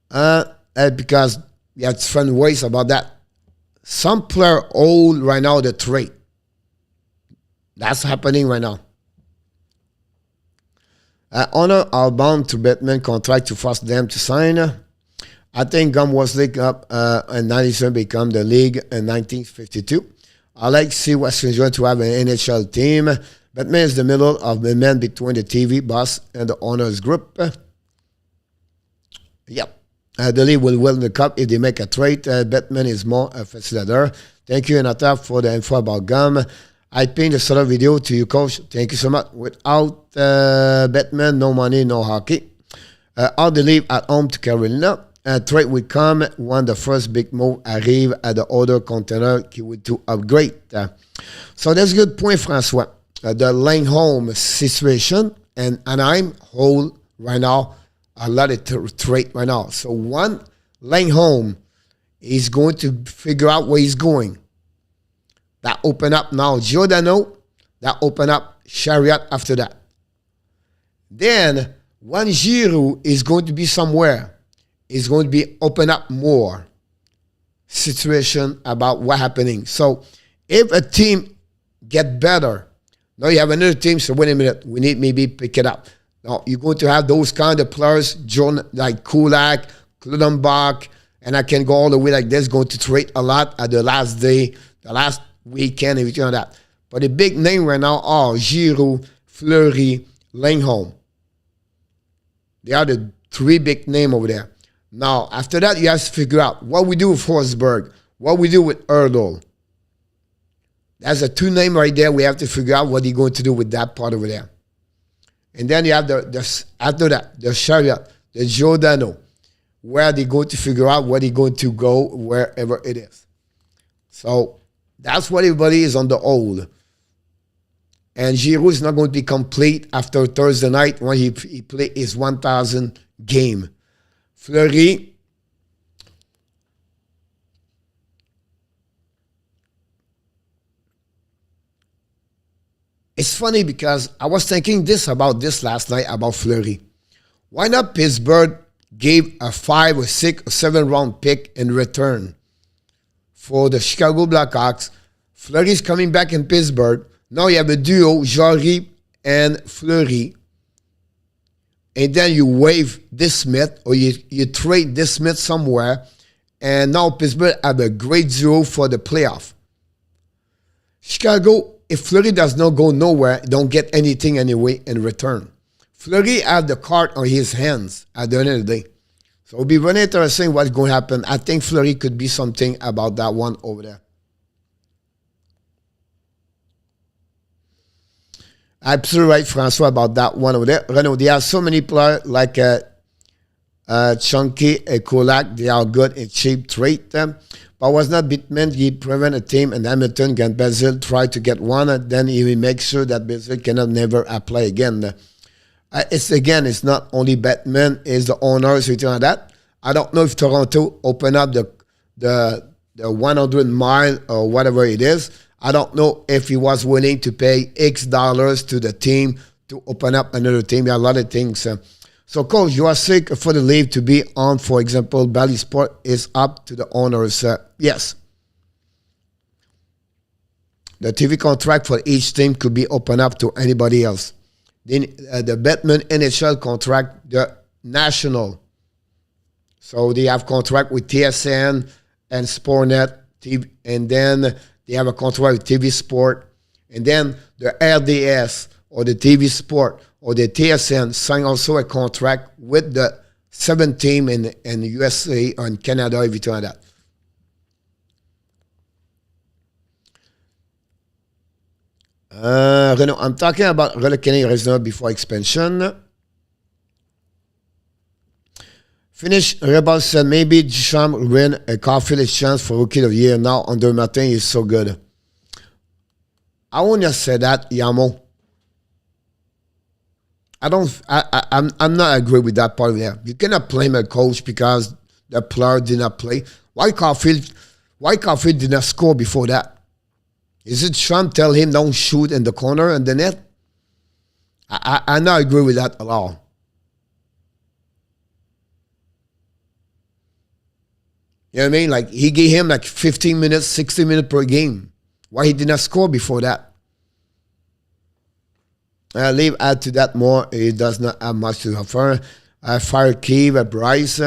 Because we have different ways about that. Some player old right now the trade. That's happening right now. Honor are bound to Bettman contract to force them to sign. I think Gum was linked up in 97, become the league in 1952. I like to see what's going to have an NHL team. Bettman is the middle of the man between the TV boss and the owners group. Yep. The league will win the cup if they make a trade. Bettman is more a facilitator. Thank you, Anata, for the info about Gum. I pinned the sort of video to you, Coach. Thank you so much. Without Bettman, no money, no hockey. All the leave at home to Carolina. Trade will come when the first big move arrive at the other container to upgrade. So that's a good point, Francois. The Lane home situation and Anaheim hold right now a lot of trade right now. So one Lane home is going to figure out where he's going. That open up now Giordano. That open up Chariot after that. Then one Giroux is going to be somewhere. It's going to be open up more situation about what happening. So if a team get better, now you have another team, so wait a minute, we need maybe pick it up. Now you're going to have those kind of players, John, like Kulak, Kludenbach, and I can go all the way like this, going to trade a lot at the last day, the last weekend, everything like that. But the big name right now are Giroux, Fleury, Lindholm. They are the three big names over there. Now, after that, you have to figure out what we do with Forsberg, what we do with Erdl. That's a two name right there. We have to figure out what you're going to do with that part over there. And then you have after that, the Chariot, the Giordano, where they're going to figure out where they're going to go, wherever it is. So that's what everybody is on the hold. And Giroux is not going to be complete after Thursday night when he play his 1,000 game. Fleury, it's funny because I was thinking about this last night about Fleury. Why not Pittsburgh gave a 5 or 6 or 7 round pick in return for the Chicago Blackhawks? Fleury is coming back in Pittsburgh. Now you have a duo, Jarry and Fleury. And then you waive this Smith or you trade this Smith somewhere. And now Pittsburgh have a great duo for the playoff. Chicago, if Fleury does not go nowhere, don't get anything anyway in return. Fleury have the card on his hands at the end of the day. So it'll be very interesting what's going to happen. I think Fleury could be something about that one over there. Absolutely right, Francois, about that one over there. Renaud, they have so many players like Chunky and Kulak. They are good and cheap trade. But was not Bettman, he prevent a team in Hamilton against Basil, try to get one, then he will make sure that Basil cannot never apply again. It's not only Bettman, it's the owners, everything like that. I don't know if Toronto open up the 100 mile or whatever it is. I don't know if he was willing to pay X dollars to the team to open up another team. There are a lot of things. So, Coach, you are sick for the league to be on, for example, Bally Sport is up to the owners. Yes. The TV contract for each team could be opened up to anybody else. the Batman NHL contract, the national. So they have contract with TSN and Sportnet, TV, and then they have a contract with TV Sport. And then the RDS or the TV Sport or the TSN sign also a contract with the 7 team in the USA or in Canada, everything like that. Renaud, I'm talking about relocating Arizona before expansion. Finish, Rebel said maybe Duchamp will win a Caulfield chance for Rookie of the Year. Now, Under Martin is so good. I won't just say that, Yamo. I'm not agree with that part of it. You cannot blame a coach because the player did not play. Why Caulfield did not score before that? Is it Trump tell him don't shoot in the corner and the net? I not agree with that at all. You know what I mean? Like he gave him like 15 minutes, 60 minutes per game. Why he did not score before that? Leave add to that more. He does not have much to offer. Fire Keith at Bryce.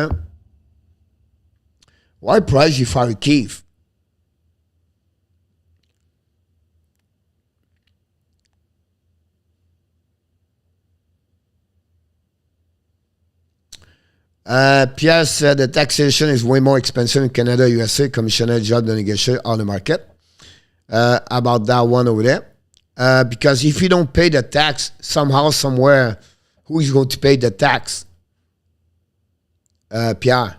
Why Bryce you fire Keith? Pierre said the taxation is way more expensive in Canada, USA. Commissioner job to negotiate on the market. About that one over there. Because if you don't pay the tax somehow, somewhere, who is going to pay the tax? Pierre.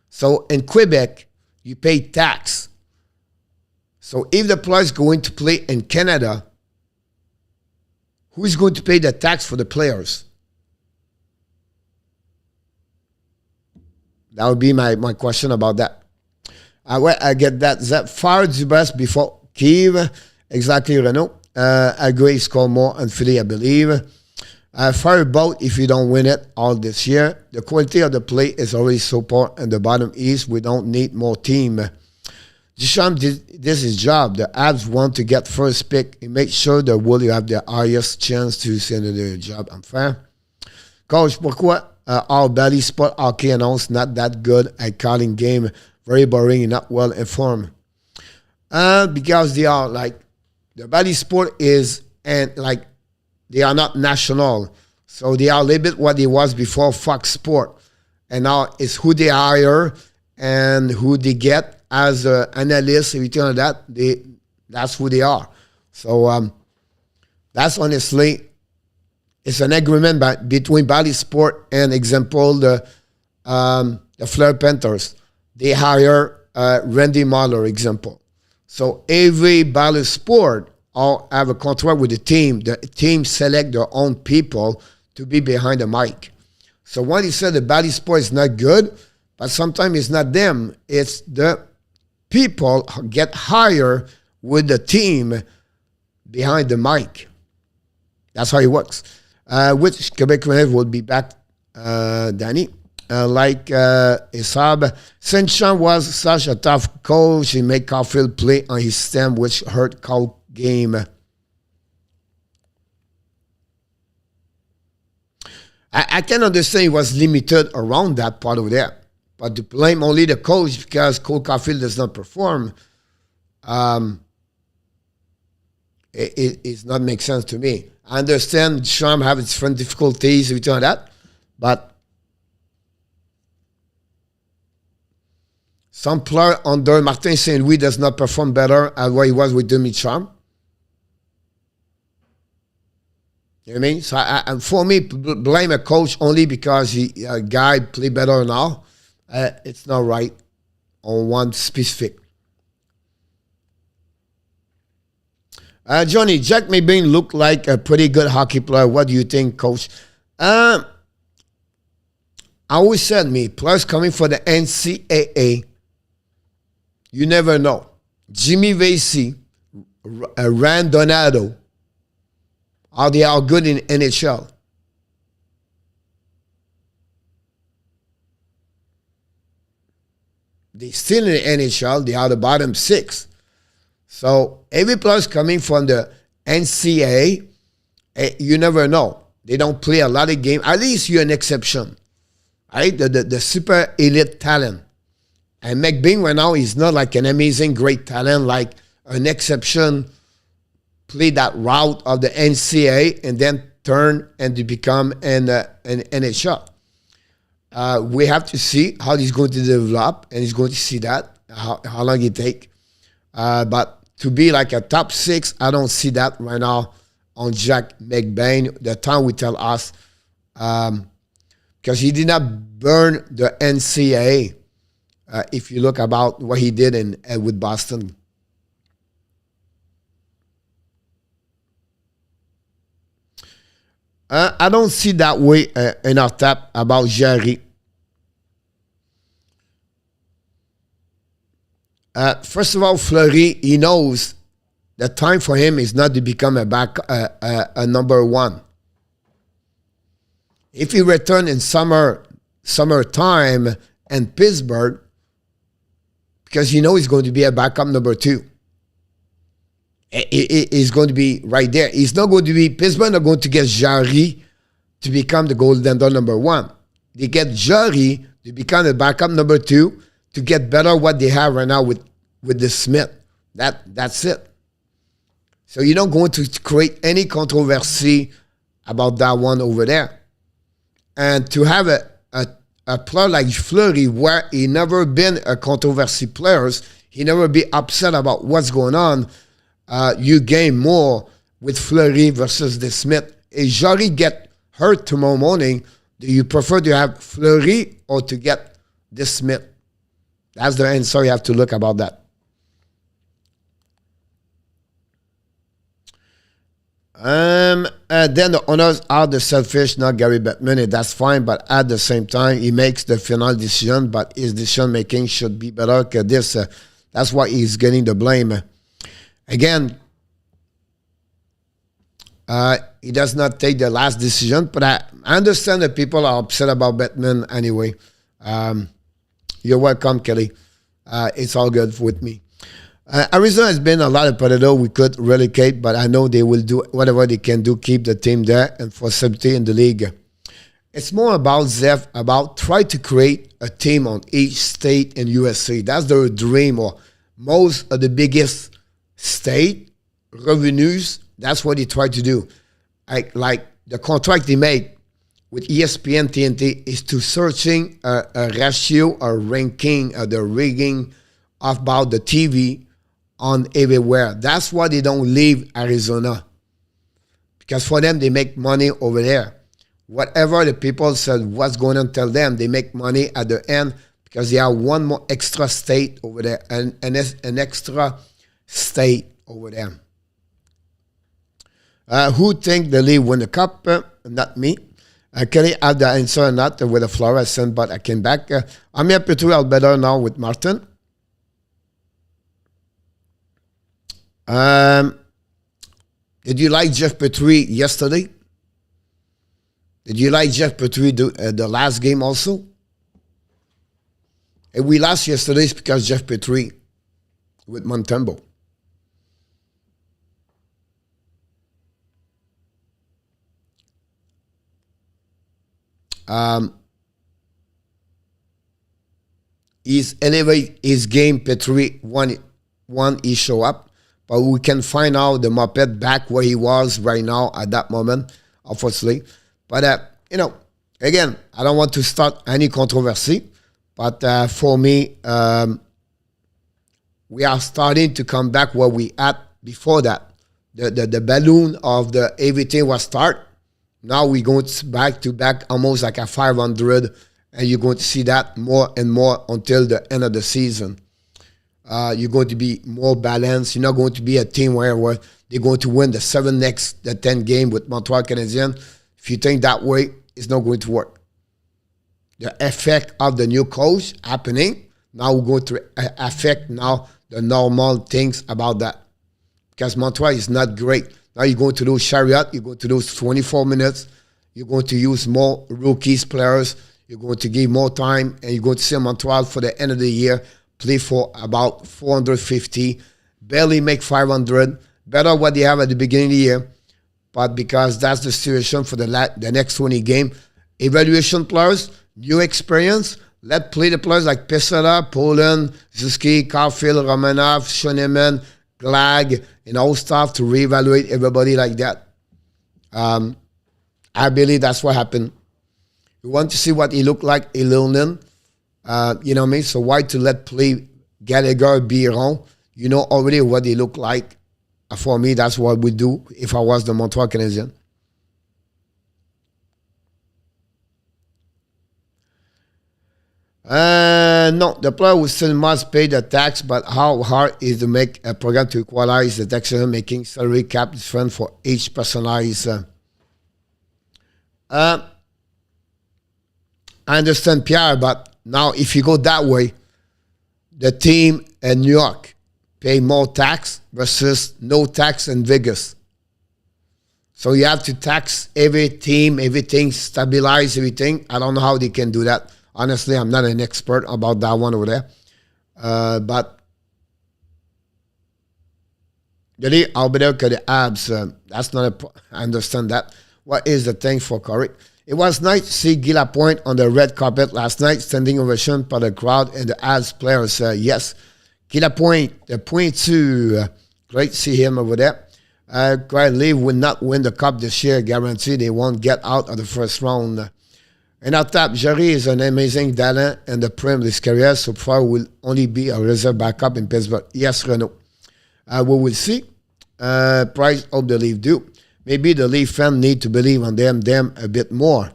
So in Quebec, you pay tax. So if the player is going to play in Canada, who is going to pay the tax for the players? That would be my question about that. I get that. That far the best before Kiev. Exactly, Renault. I agree, score more and Philly, I believe. Fire boat if you don't win it all this year. The quality of the play is already so poor in the bottom east. We don't need more team. Duchamp did this is job. The Avs want to get first pick. He makes sure that will you have the highest chance to send the job unfair. Coach, pourquoi our Bally Sport hockey announced not that good at calling game, very boring and not well informed? Because they are like the Bally Sport is and like they are not national, so they are a little bit what it was before Fox Sport, and now it's who they hire and who they get as analysts, everything like that. That's who they are. So that's honestly. It's an agreement between Bally Sport and, example, the Fleur Panthers. They hire Randy Mahler, example. So every Bally Sport all have a contract with the team. The team select their own people to be behind the mic. So when he said the Bally Sport is not good, but sometimes it's not them. It's the people who get hired with the team behind the mic. That's how it works. Which Quebec will be back, Danny. Like Isab, Saint-Jean was such a tough coach. He made Caulfield play on his stem, which hurt Cole game. I can understand he was limited around that part over there. But to blame only the coach because Cole Caulfield does not perform, it not make sense to me. I understand Trump have its different difficulties, everything like that, but some player under Martin St. Louis does not perform better than what he was with Demi Trump. You know what I mean? So for me, blame a coach only because a guy play better now. It's not right on one specific. Johnny, Jack Maybean looked like a pretty good hockey player. What do you think, Coach? I always said players coming for the NCAA, you never know. Jimmy Vasey, Rand Donato, are they all good in NHL? They still in the NHL. They are the bottom 6. So every player coming from the NCAA You never know. They don't play a lot of games. At least you're an exception. Right? The super elite talent. And McBean right now is not like an amazing, great talent, like an exception, play that route of the NCAA and then turn and to become an NHL. We have to see how he's going to develop, and he's going to see that, how long it take. But to be like a top 6, I don't see that right now on Jack McBain. The time will tell us, because he did not burn the NCAA. If you look about what he did with Boston. I don't see that way in our tap about Jarry. First of all, Fleury, he knows the time for him is not to become a number 1. If he return in summertime in Pittsburgh, because he knows he's going to be a backup number 2. He's going to be right there. He's not going to be, Pittsburgh not going to get Jarry to become the goaltender number 1. They get Jarry to become the backup number 2 to get better what they have right now with the Smith. That's it. So you're not going to create any controversy about that one over there. And to have a player like Fleury, where he never been a controversy player, he never be upset about what's going on, you gain more with Fleury versus the Smith. If Jarry get hurt tomorrow morning, do you prefer to have Fleury or to get the Smith? That's the answer you have to look about that. Then the owners are the selfish, not Gary Bettman, and that's fine, but at the same time, he makes the final decision, but his decision making should be better than this. That's why he's getting the blame. Again, he does not take the last decision, but I understand that people are upset about Bettman anyway. You're welcome, Kelly. It's all good with me. Arizona has been a lot of predator. We could relegate, but I know they will do whatever they can do, keep the team there and for safety in the league. It's more about Zeph, about try to create a team on each state in USA. That's their dream, or most of the biggest state revenues. That's what they try to do. Like the contract they made with ESPN TNT is to searching a ratio, a ranking, the rigging about the TV on everywhere. That's why they don't leave Arizona. Because for them, they make money over there. Whatever the people said, what's going on, tell them, they make money at the end because they have one more extra state over there, and an extra state over there. Who think the league win the cup? Not me. Can I have the answer or not with a fluorescent, but I came back. I'm happy to well better now with Martin. Did you like Jeff Petrie yesterday? Did you like Jeff Petrie the last game also? And we lost yesterday because Jeff Petrie with Montembeault. He's elevate his game. Petrie one he show up, but we can find out the Muppet back where he was right now at that moment, obviously. But again, I don't want to start any controversy. But for me, we are starting to come back where we at before that. The balloon of the everything was start. Now we're going back to back almost like a 500, and you're going to see that more and more until the end of the season. You're going to be more balanced. You're not going to be a team where they're going to win the 10 game with Montreal Canadiens. If you think that way, it's not going to work. The effect of the new coach happening, now we're going to affect now the normal things about that. Because Montreal is not great. Now you're going to lose Chariot, you're going to lose 24 minutes, you're going to use more rookies players, you're going to give more time, and you're going to see Montreal for the end of the year play for about 450, barely make 500, better what they have at the beginning of the year. but because that's the situation for the next 20 game. Evaluation players, new experience. Let play the players like Pesara, Poland, Zuski, Caulfield, Romanov, Schoenemann, Glag, and all stuff to reevaluate everybody like that. I believe that's what happened. We want to see what he looked like, Ilonen. You know what I mean? So why to let play Gallagher, Biron? You know already what they look like. For me, that's what we do if I was the Montreal Canadiens. No, the player will still must pay the tax, but how hard is to make a program to equalize the taxation, making salary cap different for each personalized? I understand, Pierre, but now if you go that way, the team in New York pay more tax versus no tax in Vegas. So you have to tax every team, everything, stabilize everything. I don't know how they can do that. Honestly, I'm not an expert about that one over there. But really, I'll be there because the abs, that's not I understand that. What is the thing for Corey? It was nice to see Guy Lapointe on the red carpet last night, standing ovation by the crowd and the abs players. Yes, Guy Lapointe, the point two, great to see him over there. Quite Leaf will not win the cup this year, guarantee they won't get out of the first round. And at top, Jerry is an amazing talent and the prime of his career. So far, will only be a reserve backup in Pittsburgh. Yes, Renault. We will see. Price hope the Leaf do. Maybe the Leaf fans need to believe on them a bit more.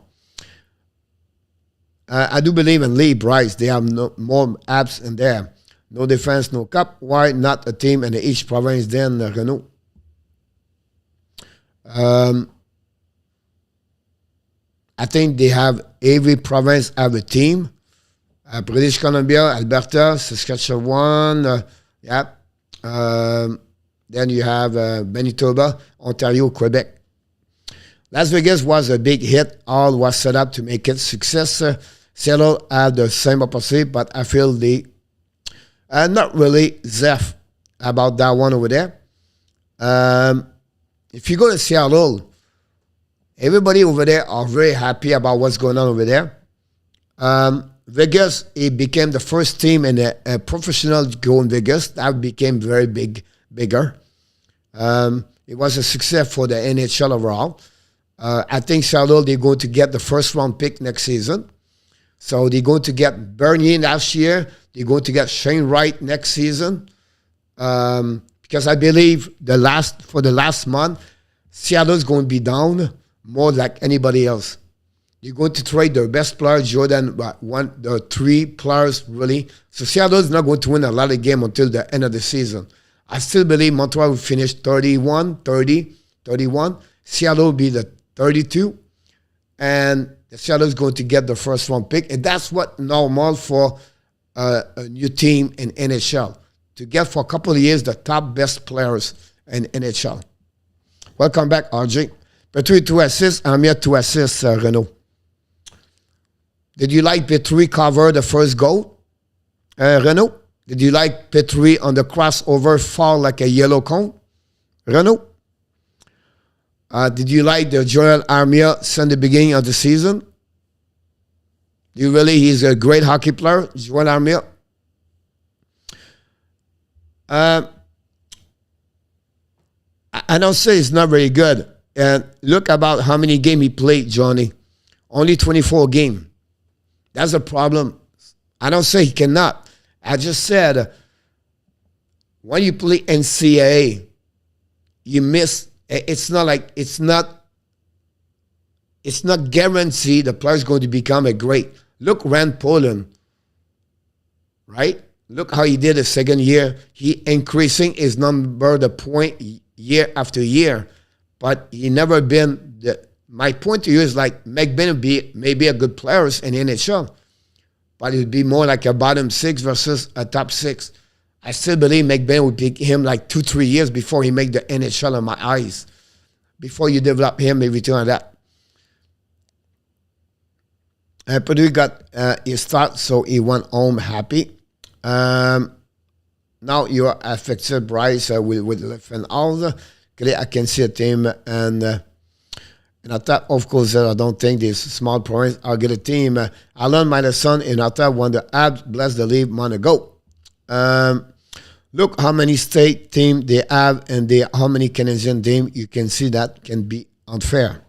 I do believe in Lee Bryce. They have more abs in there. No defense, no cup. Why not a team in each province then, Renault? I think they have, every province have a team. British Columbia, Alberta, Saskatchewan, then you have Manitoba, Ontario, Quebec. Las Vegas was a big hit. All was set up to make it success. Seattle had the same opposite, but I feel they not really zef about that one over there. If you go to Seattle, everybody over there are very happy about what's going on over there. Vegas, it became the first team in a professional go in Vegas. That became very bigger. It was a success for the NHL overall. I think Seattle, they're going to get the first round pick next season. So they're going to get Bernier last year. They're going to get Shane Wright next season. Because I believe for the last month, Seattle's going to be down more like anybody else. You're going to trade their best player, Jordan, the three players, really. So Seattle's not going to win a lot of games until the end of the season. I still believe Montreal will finish 31. Seattle will be the 32. And Seattle's going to get the first round pick. And that's what normal for a new team in NHL. To get for a couple of years the top best players in NHL. Welcome back, RJ. Petrie 2 assists, Amir 2 assists, Renault. Did you like Petrie cover the first goal, Renault? Did you like Petrie on the crossover fall like a yellow cone, Renault? Did you like the Joel Armia since the beginning of the season? He's a great hockey player, Joel Armia. I don't say it's not very good. And look about how many games he played, Johnny. Only 24 games. That's a problem. I don't say he cannot. I just said when you play NCAA, you miss. It's not guaranteed the player's going to become a great. Look, Rand Poland, right? Look how he did the second year. He increasing his number, the point year after year, but he never been. My point to you is like McBain would be maybe a good player in the NHL, but it would be more like a bottom six versus a top six. I still believe McBain would pick him like 2-3 years before he make the NHL in my eyes. Before you develop him, everything like that. Purdue got his start, so he went home happy. Now you are affected, Bryce, with left and all. I can see a team and In attack, of course, I don't think this small province are good a team. Alan Madison in attack won the Abs, bless the league, month ago. Look how many state team they have and how many Canadian team. You can see that can be unfair.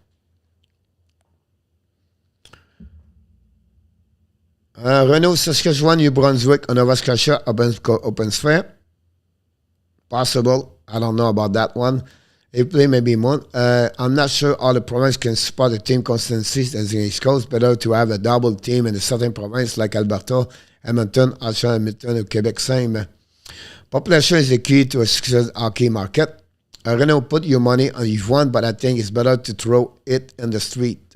Renault, Saskatchewan, New Brunswick, Nova Scotia, open sphere. Possible. I don't know about that one. They play maybe more. I'm not sure all the provinces can support the team consistency as in the East Coast. Better to have a double team in the southern province like Alberta, Edmonton, Oshawa, Edmonton, or Quebec. Same. Population is the key to a successful hockey market. Renault, put your money on if one, but I think it's better to throw it in the street.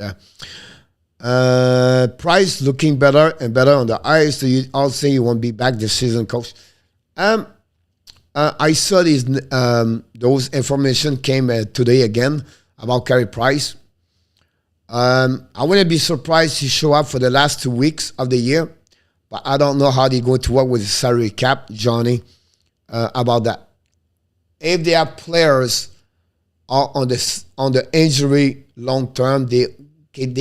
Price looking better and better on the ice. So you all say you won't be back this season, coach. I saw those information came today again about Carey Price. I wouldn't be surprised he show up for the last 2 weeks of the year, but I don't know how they're going to work with the salary cap, Johnny, about that. If they have players on the injury long term, they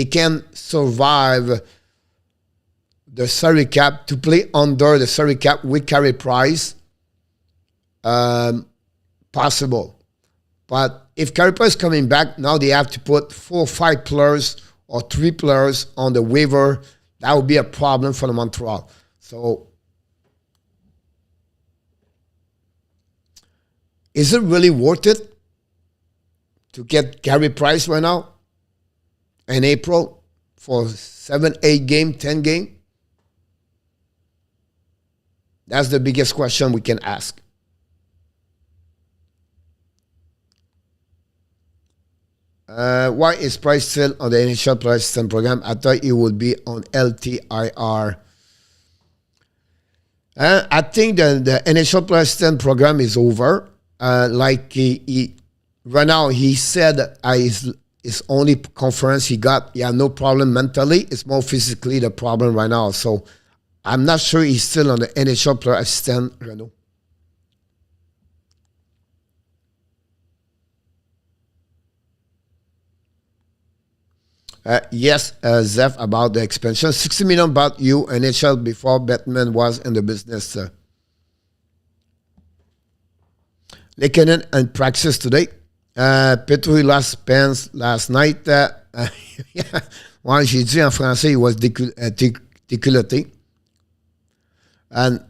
can survive the salary cap to play under the salary cap with Carey Price. Possible. But if Carey Price is coming back, now they have to put 4 or 5 players or 3 players on the waiver. That would be a problem for the Montreal. So, is it really worth it to get Carey Price right now in April for 7, 8 game, 10 game? That's the biggest question we can ask. Why is Price still on the initial player assistant program? I thought he would be on LTIR. I think the initial player assistant program is over. Like right now, he said his only conference he had no problem mentally. It's more physically the problem right now. So I'm not sure he's still on the initial player assistant, Renault. Yes, Zeph, about the expansion. $60 million about you, NHL, before Batman was in the business. Lekkonen in practice today. Petru lost pants last night. Ouais, j'ai dit en français, il was déculotté.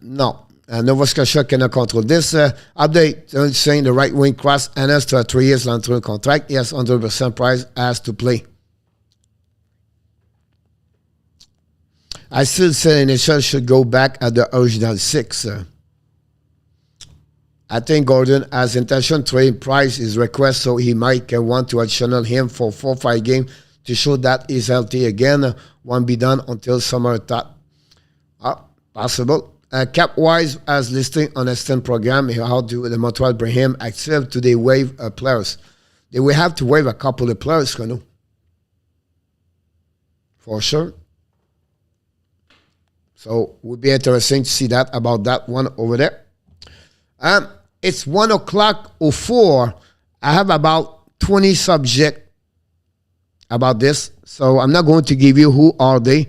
No, Nova Scotia cannot control this. Update saying the right wing cross Annas to a 3 years long-term contract. Yes, 100% price has to play. I still say NHL should go back at the original 6. I think Gordon has intention trade Price his request, so he might want to additional him for 4 or 5 games to show that he's healthy again. Won't be done until summer thought. Possible. Cap-wise, as listing on a STEM program, how do the Montreal bring him active? Do they waive players? They will have to waive a couple of players, you know. For sure. So it would be interesting to see that about that one over there. It's 1:04. I have about 20 subjects about this, so I'm not going to give you who are they.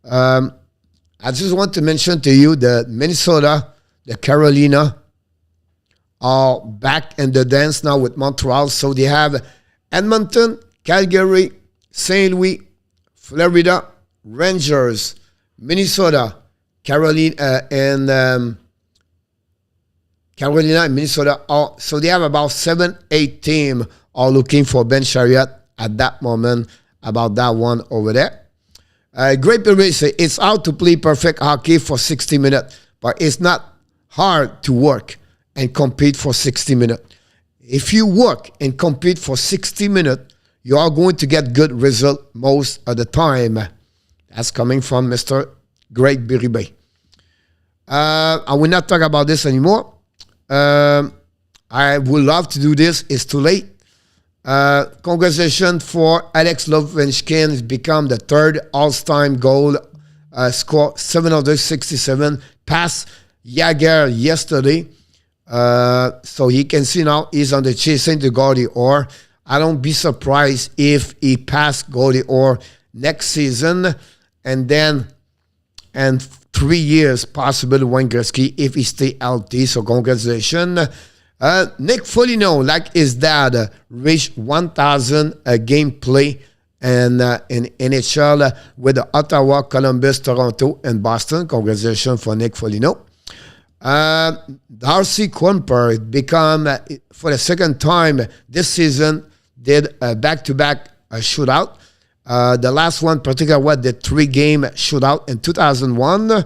I just want to mention to you that Minnesota, the Carolina are back in the dance now with Montreal. So they have Edmonton, Calgary, St. Louis, Florida, Rangers, Minnesota, Carolina, and Minnesota. So they have about 7-8 teams are looking for Ben Chariot at that moment about that one over there. Great Perry say it's hard to play perfect hockey for 60 minutes, but it's not hard to work and compete for 60 minutes. If you work and compete for 60 minutes, you are going to get good result most of the time. That's coming from Mr. Greg Biribe. I will not talk about this anymore. I would love to do this. It's too late. Congratulations for Alex Ovechkin. He's become the third all-time goal score, 767, past Jagger yesterday. So he can see now he's on the chasing to go the or. I don't be surprised if he passed goalie or next season, and then and 3 years possible Wayne Gretzky if he stay healthy. So congratulations. Nick Foligno, like his dad, reached 1,000 game play and in NHL with the Ottawa, Columbus, Toronto, and Boston. Congratulations for Nick Foligno. Darcy Kuemper become, for the second time this season, did a back-to-back shootout. The last one, particularly, what the 3-game shootout in 2001.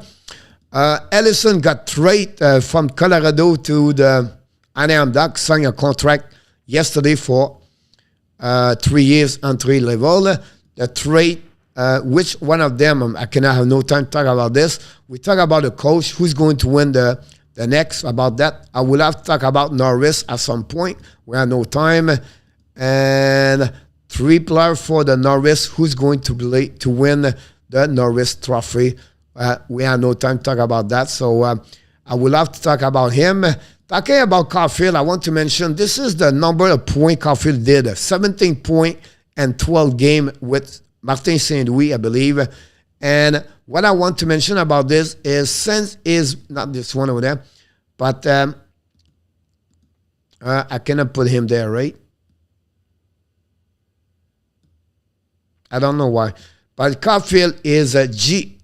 Ellison got traded from Colorado to the Anaheim Ducks, signed a contract yesterday for 3 years entry level. The trade, which one of them, I cannot have no time to talk about this. We talk about the coach, who's going to win the next, about that. I will have to talk about Norris at some point. We have no time. And 3 players for the Norris, who's going to win the Norris Trophy. We have no time to talk about that, so I will have to talk about him. Talking about Caulfield, I want to mention this is the number of points Caulfield did. 17 points and 12 games with Martin Saint-Louis, I believe. And what I want to mention about this is, since is not this one over there, but I cannot put him there, right? I don't know why. But Caulfield is XGA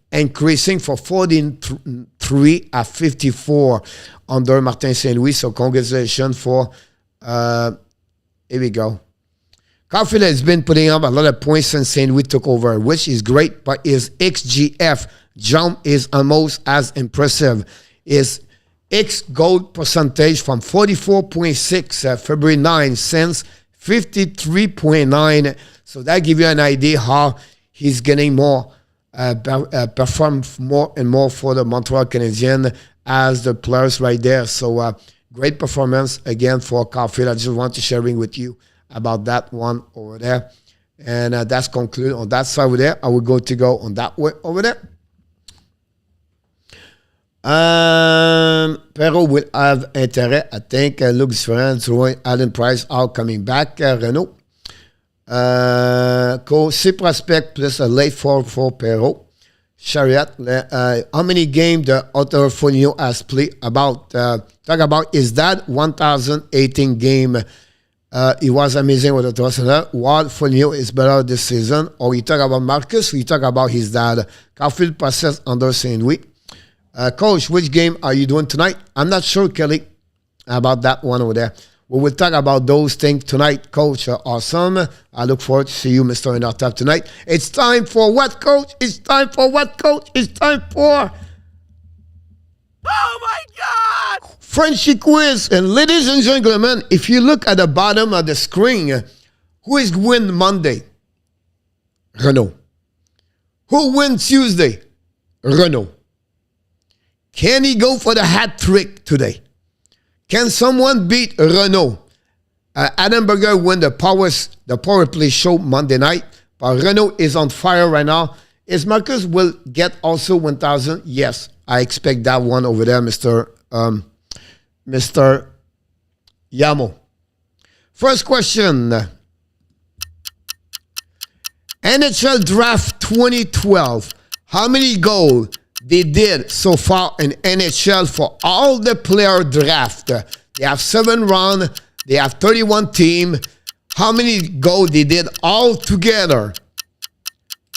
increasing for 43 at 54 under Martin Saint-Louis. So congratulations for, here we go. Caulfield has been putting up a lot of points since Saint-Louis took over, which is great, but his XGF jump is almost as impressive. His X goal percentage from 44.6 February 9 since 53.9. So that gives you an idea how he's getting more, perform more and more for the Montreal Canadiens as the players right there. So great performance again for Caulfield. I just want to sharing with you about that one over there. And that's concluded on that side over there. I will go on that way over there. Perrault will have intérêt. I think Luke Different, Alan Price are coming back. Renault. C prospect plus a late for Perrault. Chariot. How many games the Ottawa Foligno has played? Talk about his dad, 1,018 game. He was amazing with Ottawa Center. While Foligno is better this season. Or you talk about Marcus, or you talk about his dad. Caulfield process under Saint-Louis. Coach, which game are you doing tonight? I'm not sure, Kelly, about that one over there. We will talk about those things tonight, Coach. Awesome. I look forward to see you, Mr. Inartap, tonight. It's time for what, Coach? It's time for what, Coach? It's time for... Oh, my God! Frenchy quiz. And ladies and gentlemen, if you look at the bottom of the screen, who is win Monday? Renault. Who wins Tuesday? Renault. Can he go for the hat trick today? Can someone beat Renault? Adam Berger won the power play show Monday night, but Renault is on fire right now. Is Marcus will get also 1,000? Yes, I expect that one over there, Mr. Yamo. First question. NHL Draft 2012. How many goals they did so far in NHL for all the player draft? They have 7 rounds. They have 31 teams. How many goals they did all together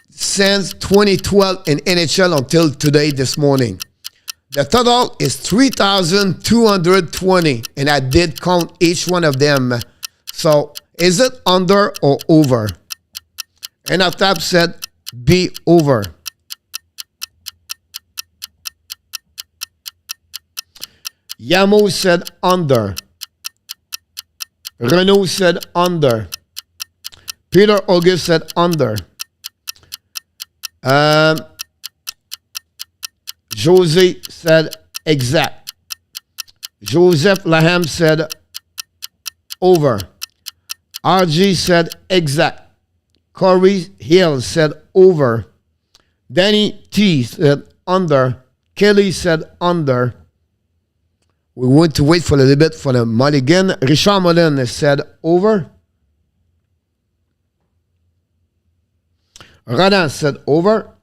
since 2012 in NHL until today, this morning? The total is 3,220, and I did count each one of them. So is it under or over? And Atap said be over. Yamo said under. Renault said under. Peter August said under. Jose said exact. Joseph Laham said over. RG said exact. Corey Hill said over. Danny T said under. Kelly said under. We want to wait for a little bit for the mulligan. Richard Mullen said over. Roland said over.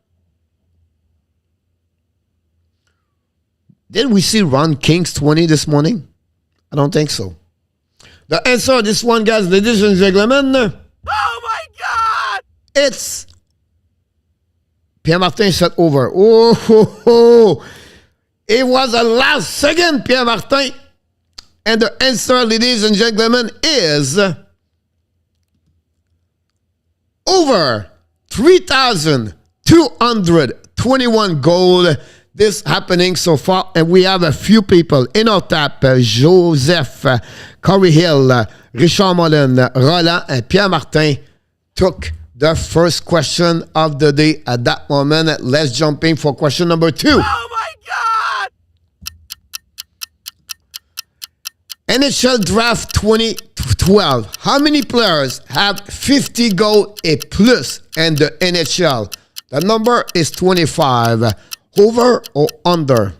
Did we see Ron King's 20 this morning? I don't think so. The answer, this one, guys, ladies and gentlemen. Oh my God! It's Pierre Martin said over. Oh, ho, ho. It was the last second, Pierre Martin. And the answer, ladies and gentlemen, is over 3,221 goals. This happening so far, and we have a few people in our tap. Joseph, Corey Hill, Richard Mullen, Roland, and Pierre Martin took the first question of the day at that moment. Let's jump in for question number 2. Oh my God! NHL Draft 2012. How many players have 50 goals a plus in the NHL? The number is 25. Over or under?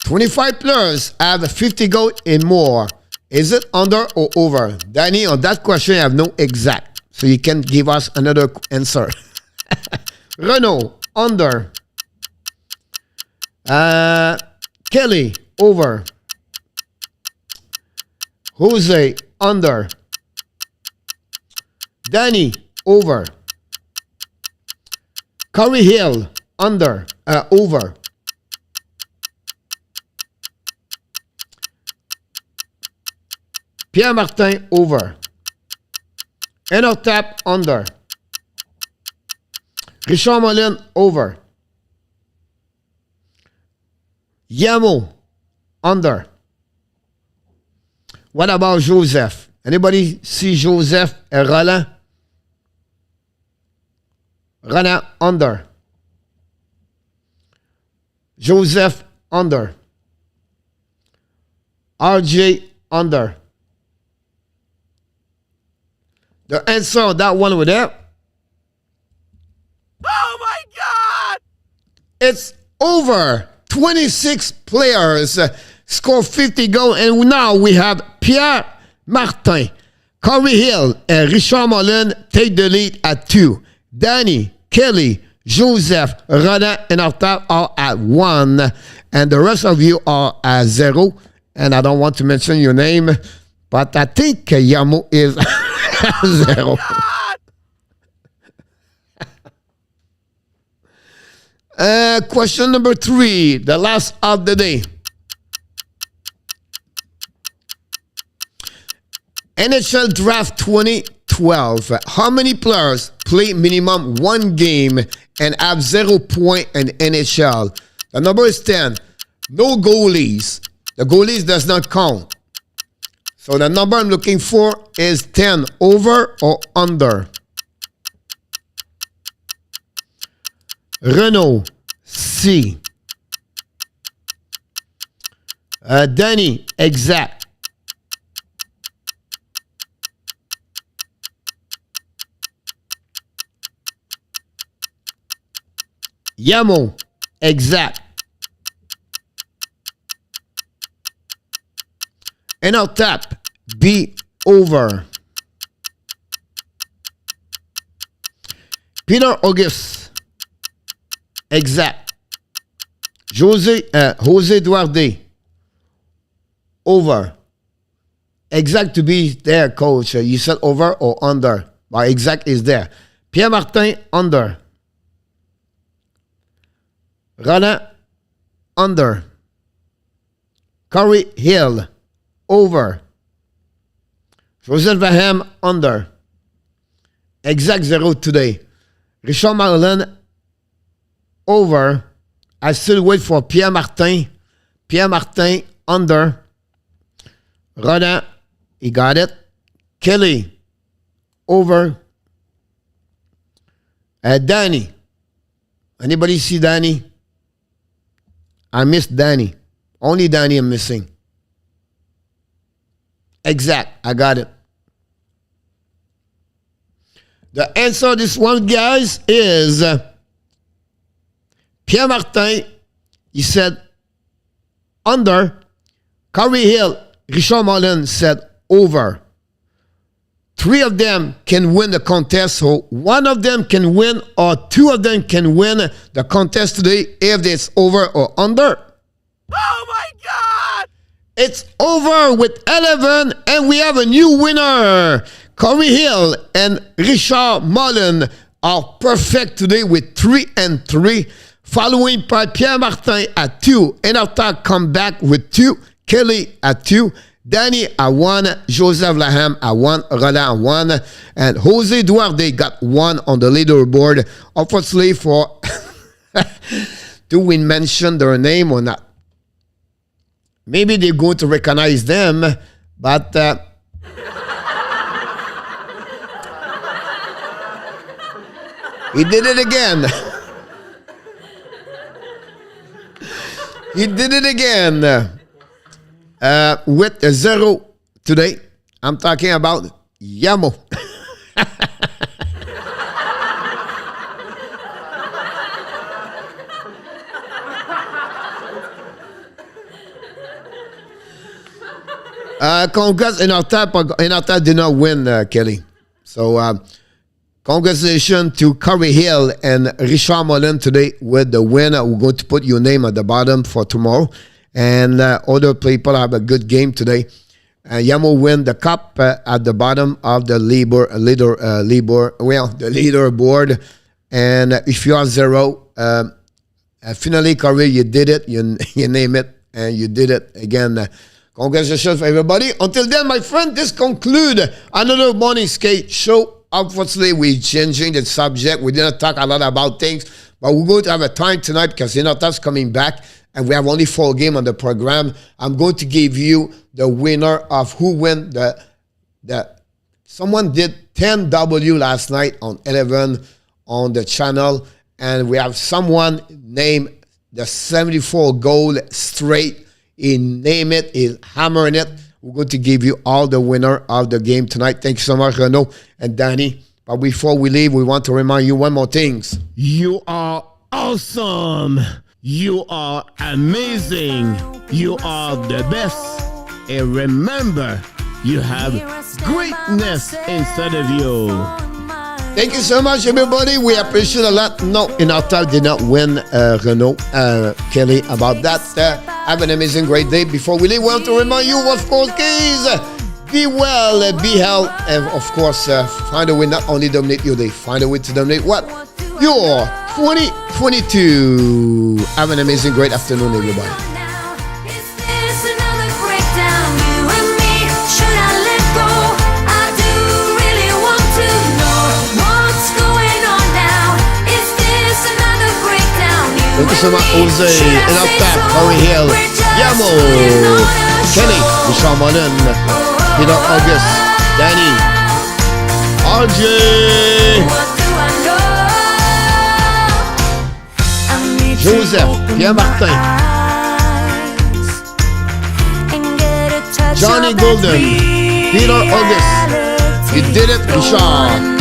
$25 players have 50 goals and more. Is it under or over? Danny, on that question, I have no exact. So you can give us another answer. Renault, under. Kelly, over. Jose, under. Danny, over. Corey Hill, under. Over. Pierre Martin, over. Enter tap, under. Richard Mullen, over. Yamo, under. What about Joseph? Anybody see Joseph and Roland? Roland, under. Joseph, under. RJ, under. The answer on that one over there. Oh my God! It's over. 26 players score 50 goals, and now we have Pierre Martin, Corey Hill, and Richard Mullen take the lead at 2. Danny, Kelly, Joseph, Roland, and Arthur are at 1, and the rest of you are at 0. And I don't want to mention your name, but I think Yamo is at 0. Question number 3, the last of the day. NHL Draft 2012. How many players play minimum 1 game and have 0 points in NHL? The number is 10. No goalies. The goalies does not count. So the number I'm looking for is 10. Over or under? Renault, C. Danny, exact. Yamo, exact. And I'll tap, B, over. Peter August, exact. Jose Duarte, over. Exact to be there, coach. You said over or under. But exact is there. Pierre Martin, under. Roland, under. Corey Hill, over. Joseph Vahem, under. Exact 0 today. Richard Mullen, over. I still wait for Pierre Martin. Pierre Martin, under. Roland, he got it. Kelly, over. Danny. Anybody see Danny? I missed Danny. Only Danny I'm missing. Exact. I got it. The answer to this one, guys, is Pierre Martin, he said under. Corey Hill, Richard Mullen said over. 3 of them can win the contest, so 1 of them can win or 2 of them can win the contest today if it's over or under. Oh my God! It's over with 11 and we have a new winner. Corey Hill and Richard Mullen are perfect today with 3 and 3, following by Pierre Martin at 2. Enarta come back with 2. Kelly at 2. Danny at 1. Joseph Laham at 1. Roland at 1. And Jose Duarte got 1 on the leaderboard. Unfortunately for... do we mention their name or not? Maybe they're going to recognize them, but... he did it again. He did it again. With a 0 today. I'm talking about Yamo. Congrats, Enarta did not win, Kelly. So, congratulations to Corey Hill and Richard Mullen today with the winner. We're going to put your name at the bottom for tomorrow. And other people have a good game today. Yamo win the cup at the bottom of the leaderboard. And if you are 0, finally, Corey, you did it. You name it, and you did it again. Congratulations for everybody. Until then, my friend, this concludes another morning skate show. Unfortunately, we're changing the subject. We didn't talk a lot about things, but we're going to have a time tonight because Enarta's coming back. And we have only 4 games on the program. I'm going to give you the winner of who win the someone did 10W last night on 11 on the channel. And we have someone named the 74 goal straight. He named it, he's hammering it. We're going to give you all the winner of the game tonight. Thank you so much, Renaud and Danny. But before we leave, we want to remind you one more thing. You are awesome. You are amazing. You are the best. And remember, you have greatness inside of you. Thank you so much, everybody. We appreciate a lot. No, Enarta did not win, Renaud, Kelly, about that. Have an amazing, great day. Before we leave, we want to remind you, of course, guys, be well, be healthy, and of course, find a way not only dominate your day, find a way to dominate what? Your 2022. Have an amazing, great afternoon, everybody. Thank you so much, Jose, Enarta, Corey Hill, Yamo, Kenny, Richard Mullen, Peter August, Danny, RJ, Joseph, Pierre Martin, Johnny Golden, Peter August, you did it, Richard.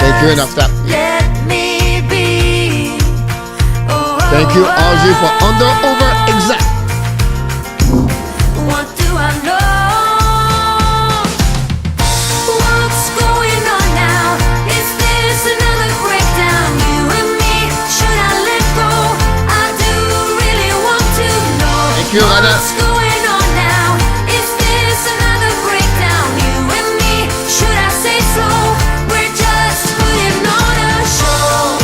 Thank you, Enarta. Thank you, RJ, for under, over, exact. What do I know? What's going on now? Is this another breakdown? You and me, should I let go? I do really want to know. Thank you, Rana. What's going on now? Is this another breakdown? You and me, should I say so? We're just putting on a show.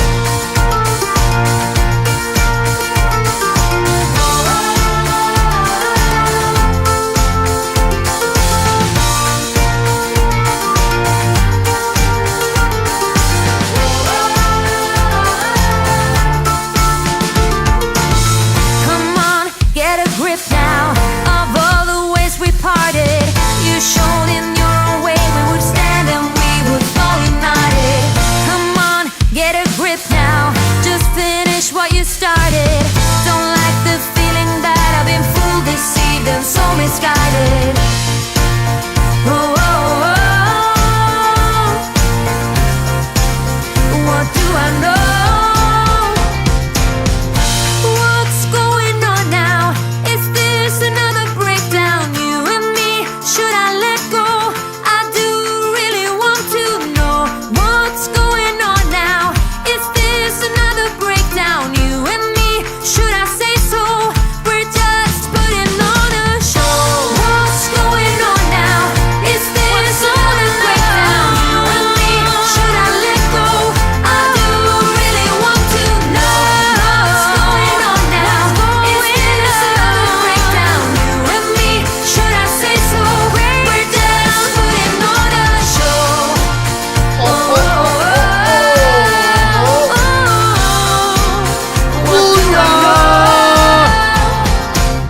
Come on, get a grip now of all the ways we parted. You showed in your own way we would stand and we would fall united. Come on, get a grip now. Just finish what you started. Don't like the feeling that I've been fooled, deceived, and so misguided.